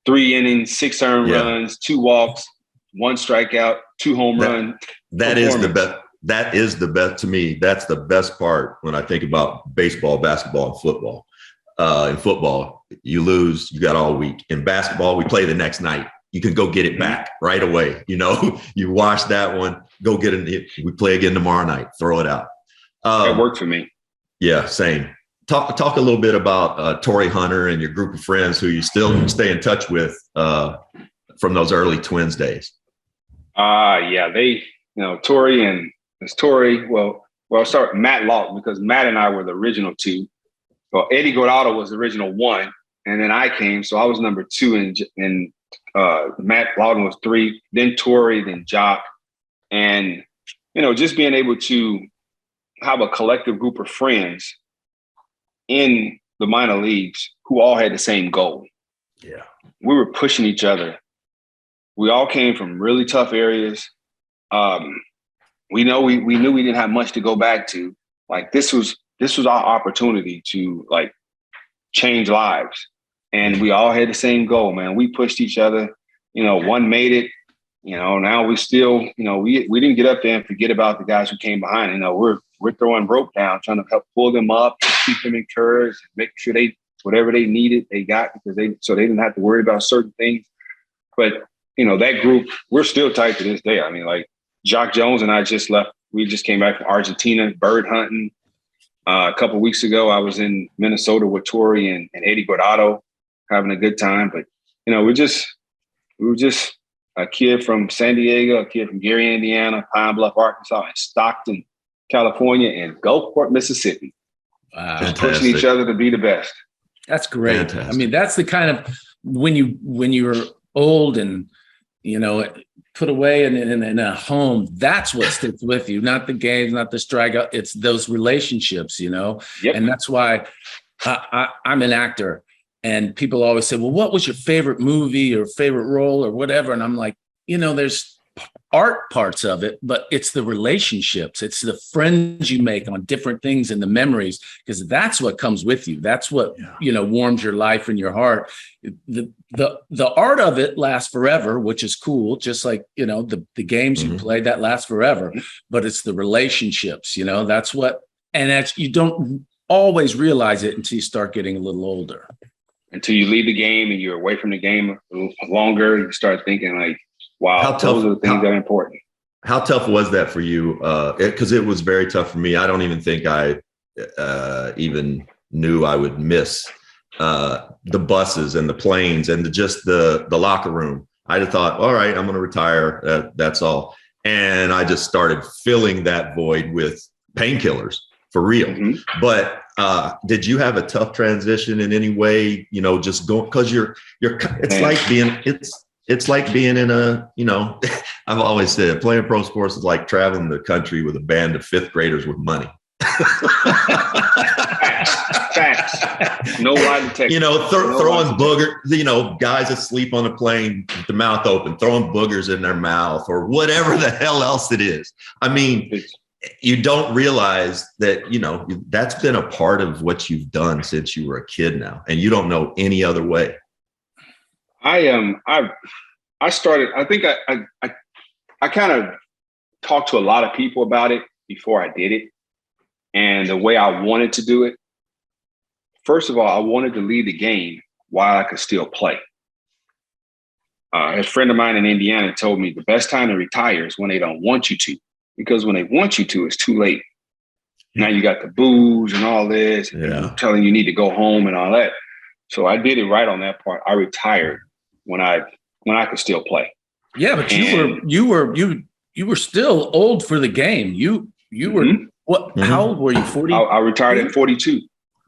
3 innings, 6 earned runs, 2 walks, 1 strikeout, 2 home runs. That is the best. That is the best to me. That's the best part when I think about baseball, basketball, and football. In football, you lose, you got all week. In basketball, we play the next night. You can go get it back right away. You wash that one, go get it. We play again tomorrow night. Throw it out. It worked for me. Yeah, same. Talk a little bit about Torrey Hunter and your group of friends who you still stay in touch with from those early Twins days. They, Torrey and it's Torrey. Well, I'll start with Matt Lawton because Matt and I were the original 2. Well, Eddie Guardado was the original 1, and then I came, so I was number 2, and Matt Lawton was 3, then Torrey, then Jock, and just being able to have a collective group of friends in the minor leagues who all had the same goal. Yeah, we were pushing each other. We all came from really tough areas. We knew we didn't have much to go back to. Like this was our opportunity to change lives. And we all had the same goal, man. We pushed each other, one made it, now we still, we didn't get up there and forget about the guys who came behind. We're throwing rope down, trying to help pull them up, keep them encouraged, make sure whatever they needed, they got so they didn't have to worry about certain things. But, that group, we're still tight to this day. I mean, Jock Jones and I just left. We just came back from Argentina, bird hunting. A couple of weeks ago, I was in Minnesota with Torrey and Eddie Guardado, having a good time. But we were just a kid from San Diego, a kid from Gary, Indiana, Pine Bluff, Arkansas, and Stockton, California, and Gulfport, Mississippi. Wow, pushing each other to be the best. That's great. Fantastic. I mean, that's the kind of when you're old and put away in a home, that's what sticks with you, not the games, not the strikeout. It's those relationships, Yep. And that's why I'm an actor. And people always say, well, what was your favorite movie or favorite role or whatever? And I'm like, there's art parts of it, but it's the relationships. It's the friends you make on different things and the memories, because that's what comes with you. That's what, warms your life and your heart. The art of it lasts forever, which is cool. Just like, the games you play, that lasts forever, but it's the relationships, that's what, and that's, you don't always realize it until you start getting a little older. Until you leave the game and you're away from the game a little longer, you start thinking wow, those are the things that are important. How tough was that for you? Because it was very tough for me. I don't even think I even knew I would miss the buses and the planes and just the locker room. I'd have thought, all right, I'm going to retire. That's all. And I just started filling that void with painkillers for real. Mm-hmm. But did you have a tough transition in any way? You know, just going because it's like being in a, you know, I've always said playing pro sports is like traveling the country with a band of fifth graders with money. Facts. No lie detector. You know, throwing boogers, you know, guys asleep on a plane with the mouth open, throwing boogers in their mouth or whatever the hell else it is. I mean, you don't realize that, you know, that's been a part of what you've done since you were a kid now, and you don't know any other way. I started, I think I kind of talked to a lot of people about it before I did it. And the way I wanted to do it, first of all, I wanted to lead the game while I could still play. A friend of mine in Indiana told me the best time to retire is when they don't want you to, because when they want you to, it's too late. Now you got the booze and all this, and telling you need to go home and all that. So I did it right on that part. I retired when I could still play. Yeah, but you were still old for the game. You were what? Mm-hmm. How old were you? 40? I retired at 42.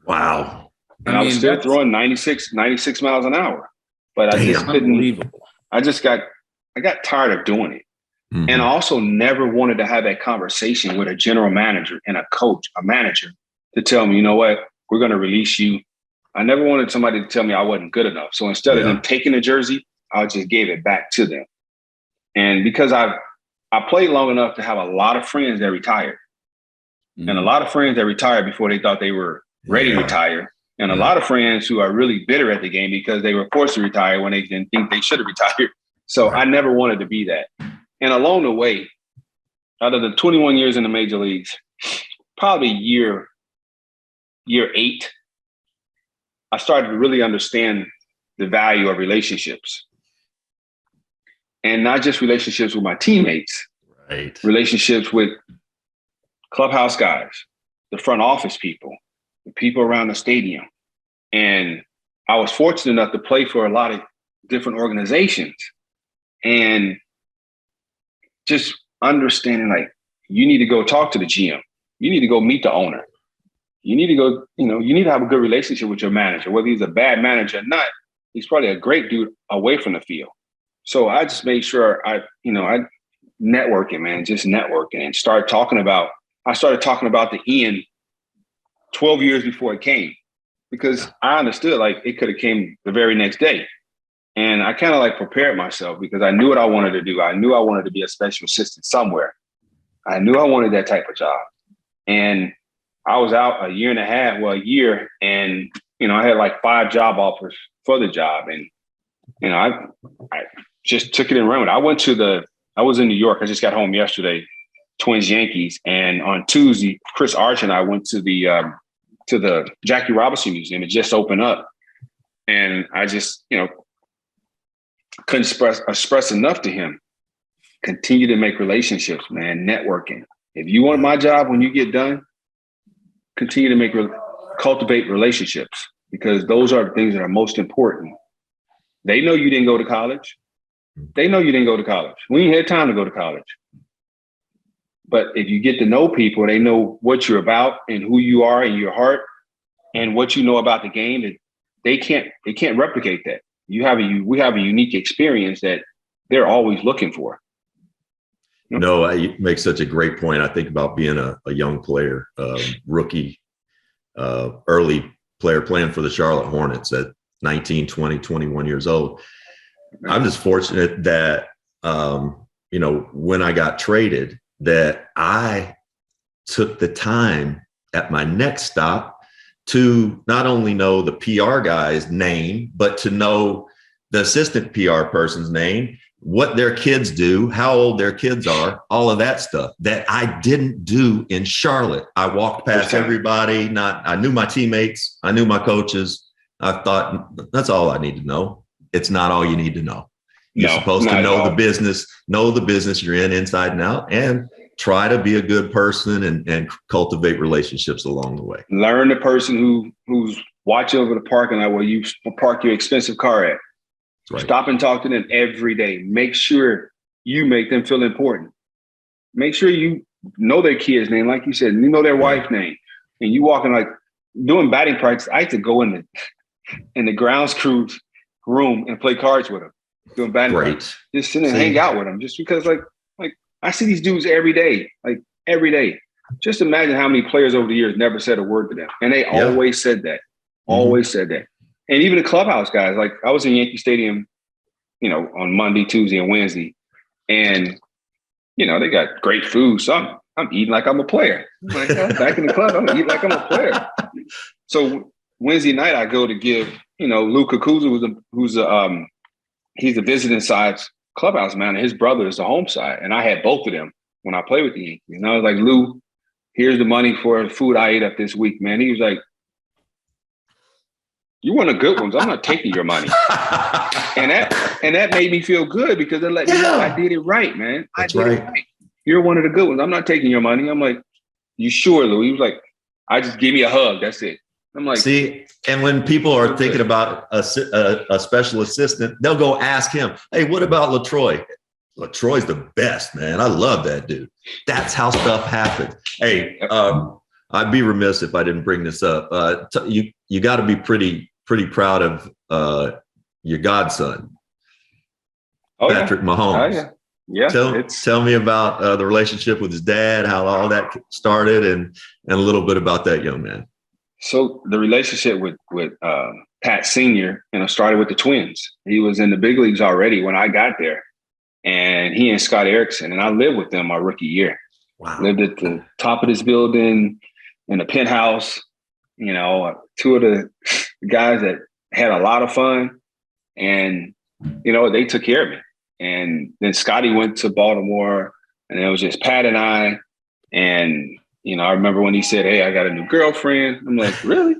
Wow. And I was still throwing 96 miles an hour. But I just couldn't. Unbelievable. I got tired of doing it. Mm-hmm. And I also never wanted to have that conversation with a general manager and a coach, a manager, to tell me, you know what, we're going to release you. I never wanted somebody to tell me I wasn't good enough. So instead of them taking the jersey, I just gave it back to them. And because I played long enough to have a lot of friends that retired. Mm-hmm. And a lot of friends that retired before they thought they were ready to retire. And a lot of friends who are really bitter at the game because they were forced to retire when they didn't think they should have retired. So I never wanted to be that. And along the way, out of the 21 years in the major leagues, probably year 8, I started to really understand the value of relationships. And not just relationships with my teammates, relationships with clubhouse guys, the front office people, the people around the stadium. And I was fortunate enough to play for a lot of different organizations. And just understanding, like, you need to go talk to the GM. You need to go meet the owner. You need to go, you know, you need to have a good relationship with your manager. Whether he's a bad manager or not, he's probably a great dude away from the field. So I just made sure I networking, man, just networking, and I started talking about the end 12 years before it came, because I understood like it could have came the very next day. And I kind of like prepared myself because I knew what I wanted to do. I knew I wanted to be a special assistant somewhere. I knew I wanted that type of job. And I was out a year, and, you know, I had like 5 job offers for the job. And, you know, I just took it and ran with it. I was in New York. I just got home yesterday, Twins Yankees. And on Tuesday, Chris Arch and I went to the Jackie Robinson Museum. It just opened up. And I just, you know, couldn't express enough to him. Continue to make relationships, man, networking. If you want my job when you get done, continue to cultivate relationships, because those are the things that are most important. They know you didn't go to college. We ain't had time to go to college. But if you get to know people, they know what you're about and who you are in your heart and what you know about the game, they can't replicate that. We have a unique experience that they're always looking for. No, you make such a great point. I think about being a young player, rookie, early player playing for the Charlotte Hornets at 19, 20, 21 years old. I'm just fortunate that, you know, when I got traded, that I took the time at my next stop to not only know the PR guy's name, but to know the assistant PR person's name, what their kids do, how old their kids are, all of that stuff that I didn't do in Charlotte. I walked past everybody. I knew my teammates. I knew my coaches. I thought that's all I need to know. It's not all you need to know. You're supposed to know the business you're in inside and out, and try to be a good person and cultivate relationships along the way. Learn the person who's watching over the parking lot where you park your expensive car at. Right. Stop and talk to them every day. Make sure you make them feel important. make sure you know their kid's name, like you said, you know their wife's name, and you walking like doing batting practice. I used to go in the grounds crews room and play cards with them, doing batting practice, just sit and hang out with them, just because like I see these dudes every day, like every day. Just imagine how many players over the years never said a word to them, and they always said that, always said that. And even the clubhouse guys, like I was in Yankee Stadium, on Monday, Tuesday, and Wednesday, and they got great food. So I'm eating like I'm a player. I'm like, back in the club, I'm eating like I'm a player. So Wednesday night, I go to give, Lou Kakuza, he's the visiting side clubhouse man, and his brother is the home side. And I had both of them when I played with the Yankees. And I was like, Lou, here's the money for the food I ate up this week, man. He was like, you want the good ones. I'm not taking your money. and that made me feel good because it let me know I did it right, man. That's right. It right. You're one of the good ones. I'm not taking your money. I'm like, you sure, Lou? He was like, I just give me a hug. That's it. I'm like, see, and when people are thinking about a special assistant, they'll go ask him, hey, what about LaTroy? LaTroy's the best, man. I love that dude. That's how stuff happens. Hey, I'd be remiss if I didn't bring this up. You got to be pretty proud of your godson, Patrick Mahomes. Oh, yeah. Tell me about the relationship with his dad, how all that started, and a little bit about that young man. So the relationship with Pat Sr. started with the Twins. He was in the big leagues already when I got there, and he and Scott Erickson, and I lived with them my rookie year. Wow. Lived at the top of this building in a penthouse. Two of the guys that had a lot of fun, and they took care of me. And then Scotty went to Baltimore, and it was just Pat and I. And I remember when he said, "Hey, I got a new girlfriend." I'm like, "Really?"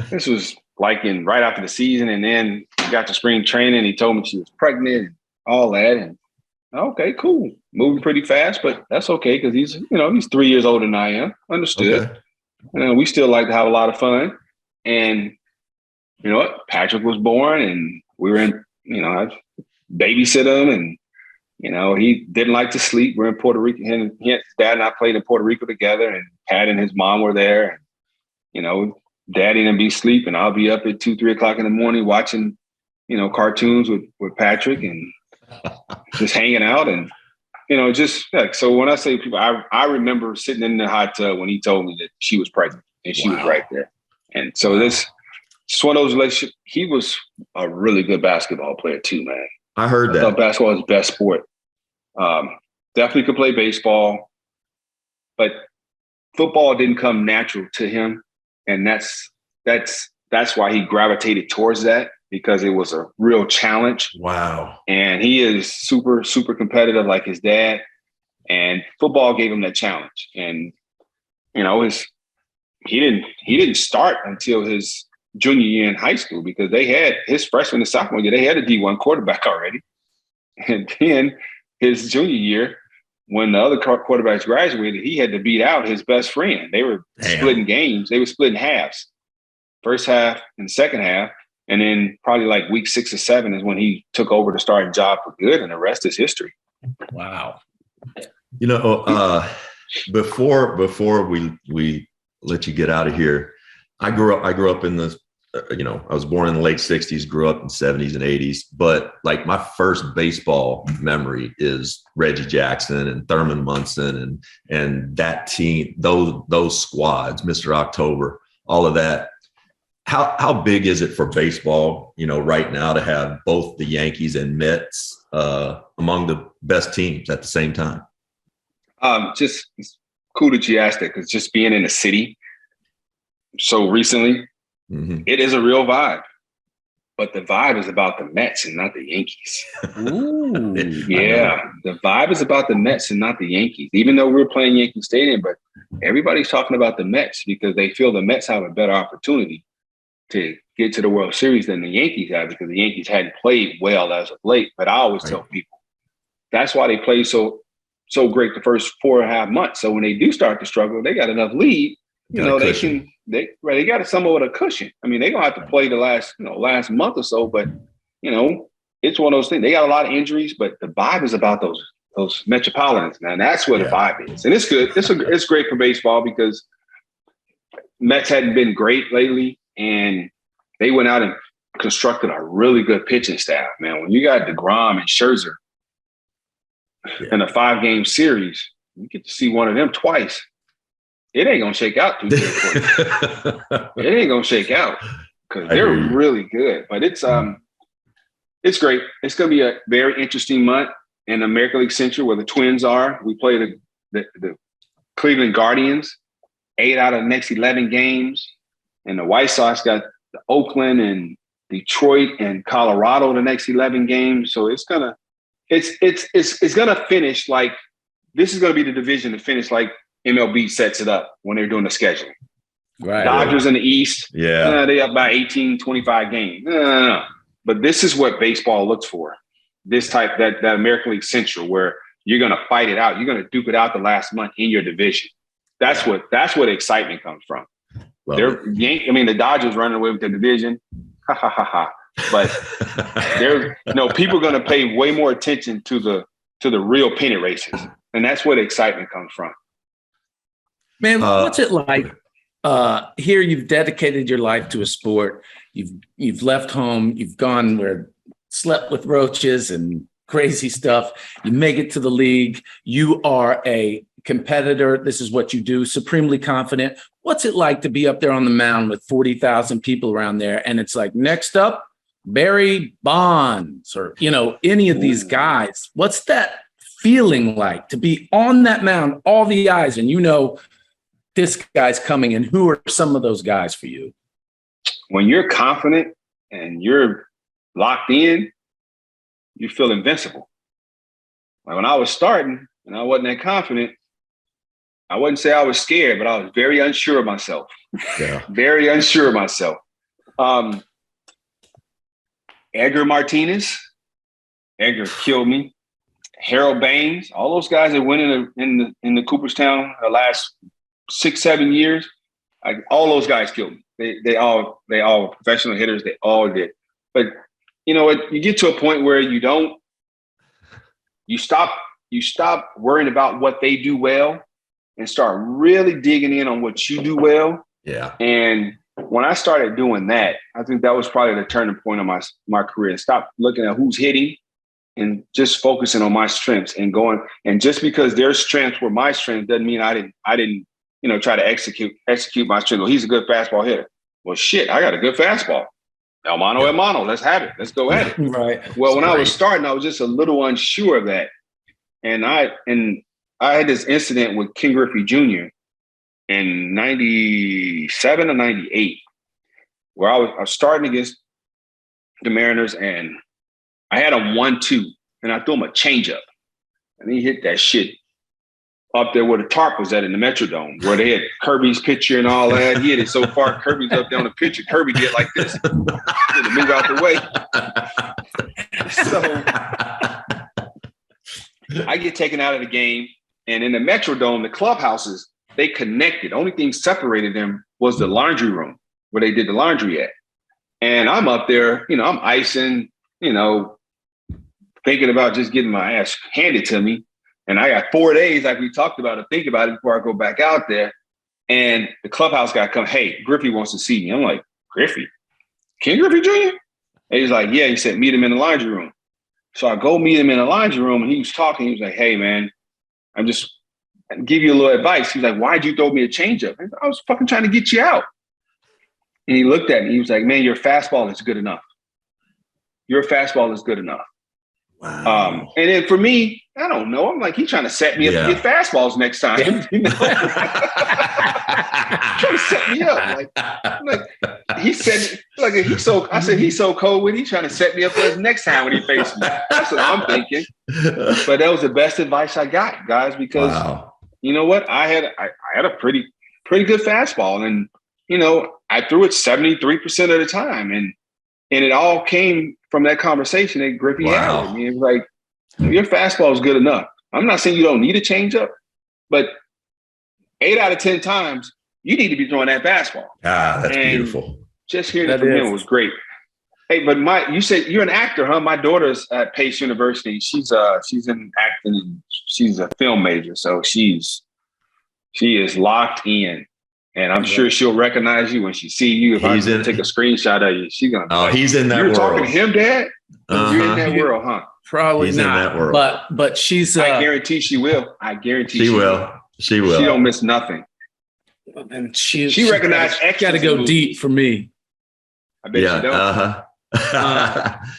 This was like right after the season, and then we got to spring training. He told me she was pregnant and all that, and okay, cool, moving pretty fast, but that's okay because he's 3 years older than I am. Understood. Okay. We still like to have a lot of fun, and you know what? Patrick was born, and we were in. I babysit him, and he didn't like to sleep. We're in Puerto Rico. His dad and I played in Puerto Rico together, and Pat and his mom were there. And, Daddy and be sleeping. I'll be up at 2, 3 o'clock in the morning watching, cartoons with Patrick and just hanging out. And, just like, so when I say people, I remember sitting in the hot tub when he told me that she was pregnant and she was right there. And so it's one of those relationships. He was a really good basketball player too, man. I heard that. I thought basketball was his best sport. Definitely could play baseball, but football didn't come natural to him. And that's why he gravitated towards that, because it was a real challenge. Wow. And he is super, super competitive like his dad. And football gave him that challenge. And, he didn't start until his junior year in high school, because they had his freshman and sophomore year, they had a D1 quarterback already. And then his junior year, when the other quarterbacks graduated, he had to beat out his best friend. They were splitting games. They were splitting halves, first half and second half. And then probably like week 6 or 7 is when he took over the starting job for good, and the rest is history. Wow. Before we let you get out of here, I grew up in the, I was born in the late 60s, grew up in 70s and 80s, but like my first baseball memory is Reggie Jackson and Thurman Munson and that team, those squads, Mr. October, all of that. How big is it for baseball, right now to have both the Yankees and Mets among the best teams at the same time? Just it's cool that you asked that, because just being in the city so recently, It is a real vibe, but the vibe is about the Mets and not the Yankees. Ooh, yeah, the vibe is about the Mets and not the Yankees, even though we're playing Yankee Stadium, but everybody's talking about the Mets because they feel the Mets have a better opportunity to get to the World Series than the Yankees have, because the Yankees hadn't played well as of late. But I always tell people that's why they played so great the first 4.5 months. So when they do start to struggle, they got enough lead. They got somewhat of a cushion. I mean, they're gonna have to play the last month or so, but it's one of those things. They got a lot of injuries, but the vibe is about those those Metropolitans, man. That's where the vibe is. And it's good. It's great for baseball because Mets hadn't been great lately, and they went out and constructed a really good pitching staff, man. When you got DeGrom and Scherzer in a 5-game series, you get to see one of them twice. It ain't gonna shake out too good. It ain't gonna shake out because they're really good. But it's great. It's gonna be a very interesting month in American League Central where the Twins are. We play the Cleveland Guardians 8 out of the next 11 games, and the White Sox got the Oakland and Detroit and Colorado the next 11 games. So it's gonna finish like this is gonna be the division to finish like MLB sets it up when they're doing the scheduling. Right. Dodgers in the East. Yeah. They up by 18, 25 games. No. But this is what baseball looks for. This type, that American League Central, where you're going to fight it out. You're going to duke it out the last month in your division. That's where the excitement comes from. The Dodgers running away with the division. Ha, ha, ha, ha. But people are going to pay way more attention to the real pennant races. And that's where the excitement comes from. Man, what's it like? Here, you've dedicated your life to a sport. You've left home. You've gone where slept with roaches and crazy stuff. You make it to the league. You are a competitor. This is what you do. Supremely confident. What's it like to be up there on the mound with 40,000 people around there? And it's like, next up, Barry Bonds or any of these guys. What's that feeling like to be on that mound, all the eyes, and this guy's coming, and who are some of those guys for you? When you're confident and you're locked in, you feel invincible. Like when I was starting and I wasn't that confident, I wouldn't say I was scared, but I was very unsure of myself. Yeah. Very unsure of myself. Edgar Martinez, Edgar killed me. Harold Baines, all those guys that went in the Cooperstown the last 6-7 years, all those guys killed me. They all were professional hitters. They all did. But you get to a point where you stop worrying about what they do well and start really digging in on what you do well. Yeah. And when I started doing that, I think that was probably the turning point of my career. And stop looking at who's hitting and just focusing on my strengths and going. And just because their strengths were my strengths doesn't mean I didn't try to execute my strength. Well, he's a good fastball hitter. Well, shit, I got a good fastball. El mano, let's have it. Let's go at it. Right. Well, when I was starting, I was just a little unsure of that. And I had this incident with Ken Griffey Jr. in 97 or 98, where I was starting against the Mariners, and I had a 1-2, and I threw him a changeup. And he hit that shit up there where the tarp was at in the Metrodome, where they had Kirby's picture and all that. He hit it so far, Kirby's up there on the picture. Kirby did like this. He had to move out the way. So I get taken out of the game. And in the Metrodome, the clubhouses, they connected. The only thing separated them was the laundry room where they did the laundry at. And I'm up there, I'm icing, thinking about just getting my ass handed to me. And I got 4 days, like we talked about, to think about it before I go back out there. And the clubhouse guy come, hey, Griffey wants to see me. I'm like, Griffey? Ken Griffey Jr.? And he's like, yeah. He said, meet him in the laundry room. So I go meet him in the laundry room, and he was talking. He was like, hey, man, I'm just give you a little advice. He's like, why'd you throw me a changeup? I was fucking trying to get you out. And he looked at me. He was like, man, your fastball is good enough. Your fastball is good enough. Wow. And then for me, I don't know. I'm like, he's trying to set me up to get fastballs next time. Trying to set me up. Like he said, I said, he's so cold with it. He's trying to set me up for his next time when he faces me. That's what I'm thinking. But that was the best advice I got, guys, because you know what? I had a pretty good fastball, and I threw it 73% of the time, and it all came from that conversation that Griffey had with me. It was like, your fastball is good enough. I'm not saying you don't need a changeup, but 8 out of 10 times, you need to be throwing that fastball. That's beautiful. Just hearing it from him was great. Hey, but you said you're an actor, huh? My daughter's at Pace University. She's in acting and she's a film major, so she is locked in. And I'm sure she'll recognize you when she see you. If I take a screenshot of you, she's gonna. Oh, he's in that world. You're talking to him, Dad. You're in that world, huh? Probably he's not. In that world. But she's. I guarantee she will. I guarantee she will. She will. She don't miss nothing. And she recognized. Got to go deep for me. I bet you don't.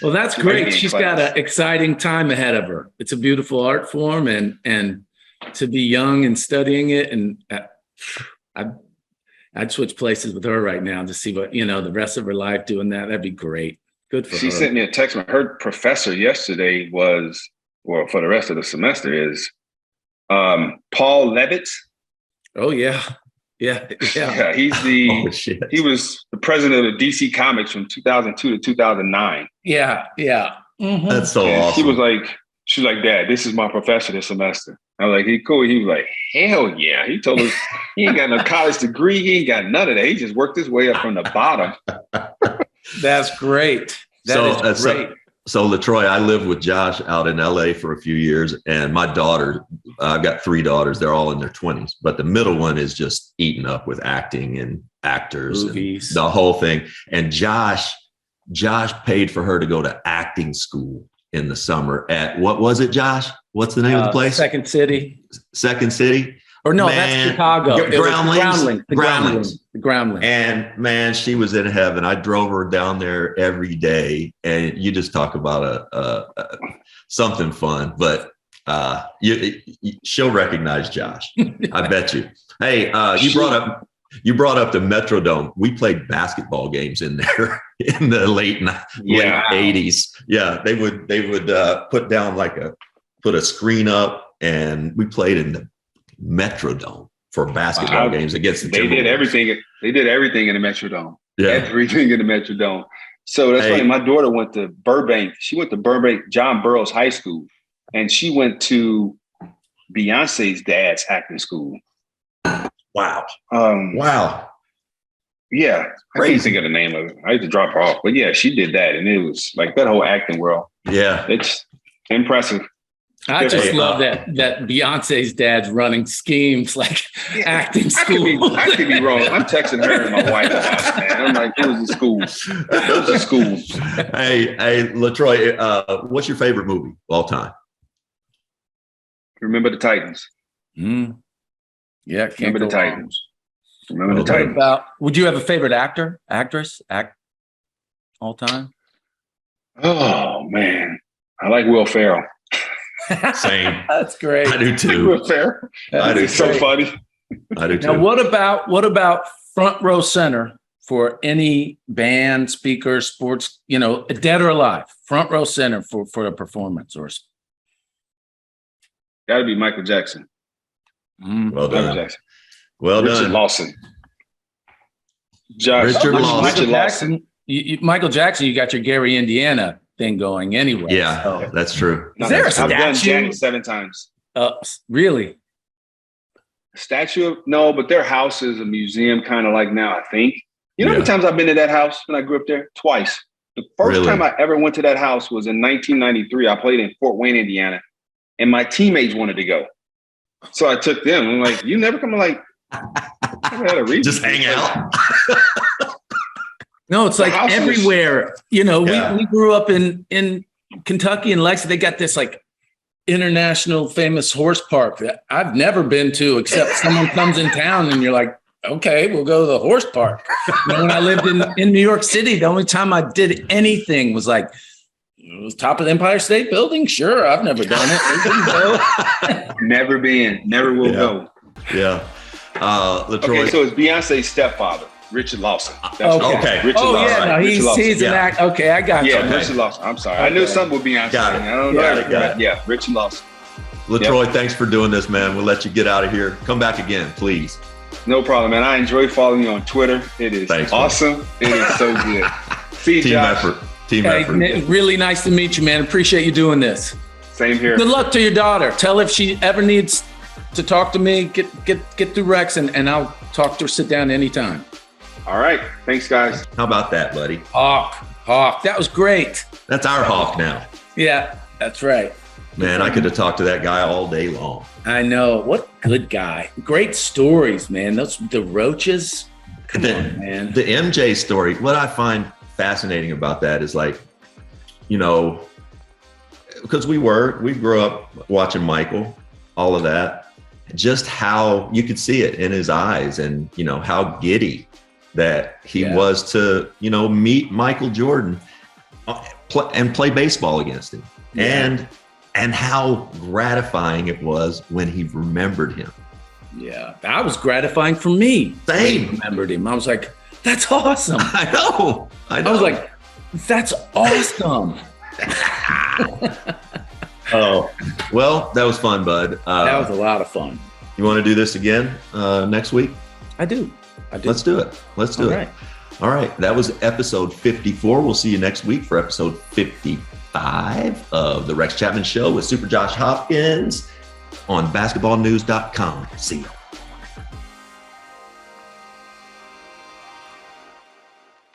Well, that's great. She's got an exciting time ahead of her. It's a beautiful art form, and to be young and studying it, and I'd switch places with her right now to see what the rest of her life doing that. That'd be great. Good for her. She sent me a text. Her professor yesterday for the rest of the semester is Paul Levitz. Oh yeah. Yeah. He was the president of DC Comics from 2002 to 2009. Yeah. Mm-hmm. That's so awesome. She was like, Dad, this is my professor this semester. I was like, he cool. He was like, hell yeah. He told us he ain't got no college degree. He ain't got none of that. He just worked his way up from the bottom. That's great. That is great. So LaTroy, I lived with Josh out in LA for a few years, and my daughter, I've got 3 daughters. They're all in their 20s, but the middle one is just eaten up with acting and actors, movies, and the whole thing. And Josh paid for her to go to acting school in the summer at, what was it, Josh? What's the name of the place? Second City. Or no, that's Chicago. Groundlings. The Groundlings. And man, she was in heaven. I drove her down there every day, and you just talk about something fun. But she'll recognize Josh. I bet you. Hey, you brought up the Metrodome. We played basketball games in there in the late 80s. Yeah, they would put down put a screen up, and we played in the Metrodome for basketball games against the Timberwolves. They did everything in the Metrodome. Yeah. Everything in the Metrodome. So that's why my daughter went to Burbank. She went to Burbank, John Burroughs High School, and she went to Beyonce's dad's acting school. Wow. Wow. Yeah. I can't think of the name of it. I had to drop her off. But yeah, she did that. And it was like that whole acting world. Yeah. It's impressive. I just love that Beyonce's dad's running schemes like acting school. I could be wrong. I'm texting her and my wife about it, man. I'm like, it was a school. Hey, LaTroy, what's your favorite movie of all time? Remember the Titans. Yeah, Remember the Titans. Remember the Titans. Would you have a favorite actress all time? Oh man, I like Will Ferrell. Same. That's great. I do too. Will Ferrell. I do. So funny. I do too. Now, what about front row center for any band, speaker, sports, dead or alive? Front row center for a performance or. Got to be Michael Jackson. Well done. Michael Jackson. Well Richard done. Lawson. Richard Lawson. Michael Jackson, you got your Gary, Indiana thing going anyway. Yeah, so. That's true. Is there a statue? I've done Janet 7 times. Really? Statue? No, but their house is a museum kind of like now, I think. You know how many times I've been to that house when I grew up there? Twice. The first time I ever went to that house was in 1993. I played in Fort Wayne, Indiana, and my teammates wanted to go. So I took them. I'm like, you never come like, never had a reason. Just hang out. No, it's like everywhere. We grew up in Kentucky and Lexington. They got this like international famous horse park that I've never been to, except someone comes in town and you're like, okay, we'll go to the horse park. When I lived in New York City, the only time I did anything was like, it was top of the Empire State Building. Sure, I've never done it. Never been. Never will go. Yeah. LaTroy. Okay, so it's Beyonce's stepfather, Richard Lawson. Okay. Richard Lawson. Yeah, no, he's an act. Okay, I got you. Yeah, Richard Lawson. I'm sorry. I knew something with Beyonce. Got it. I don't know. Got it. Yeah, Richard Lawson. LaTroy, thanks for doing this, man. We'll let you get out of here. Come back again, please. No problem, man. I enjoy following you on Twitter. It is awesome. It is so good. See you, Josh. Team effort. Really nice to meet you, man. Appreciate you doing this. Same here. Good luck to your daughter. Tell her if she ever needs to talk to me, get through Rex, and I'll talk to her, sit down anytime. All right. Thanks, guys. How about that, buddy? Hawk. Hawk. That was great. That's our Hawk now. Yeah, that's right. Man, I could have talked to that guy all day long. I know. What a good guy. Great stories, man. The Roaches. Come on, man. The MJ story, what I find fascinating about that is like, because we grew up watching Michael, all of that, just how you could see it in his eyes and, how giddy that he was to, meet Michael Jordan and play baseball against him. Yeah. And how gratifying it was when he remembered him. Yeah, that was gratifying for me. Same. I remembered him. I was like, that's awesome. I know. I was like, that's awesome. Oh, well, that was fun, bud. That was a lot of fun. You want to do this again next week? I do. Let's do it. All right. That was episode 54. We'll see you next week for episode 55 of the Rex Chapman Show with Super Josh Hopkins on basketballnews.com. See you.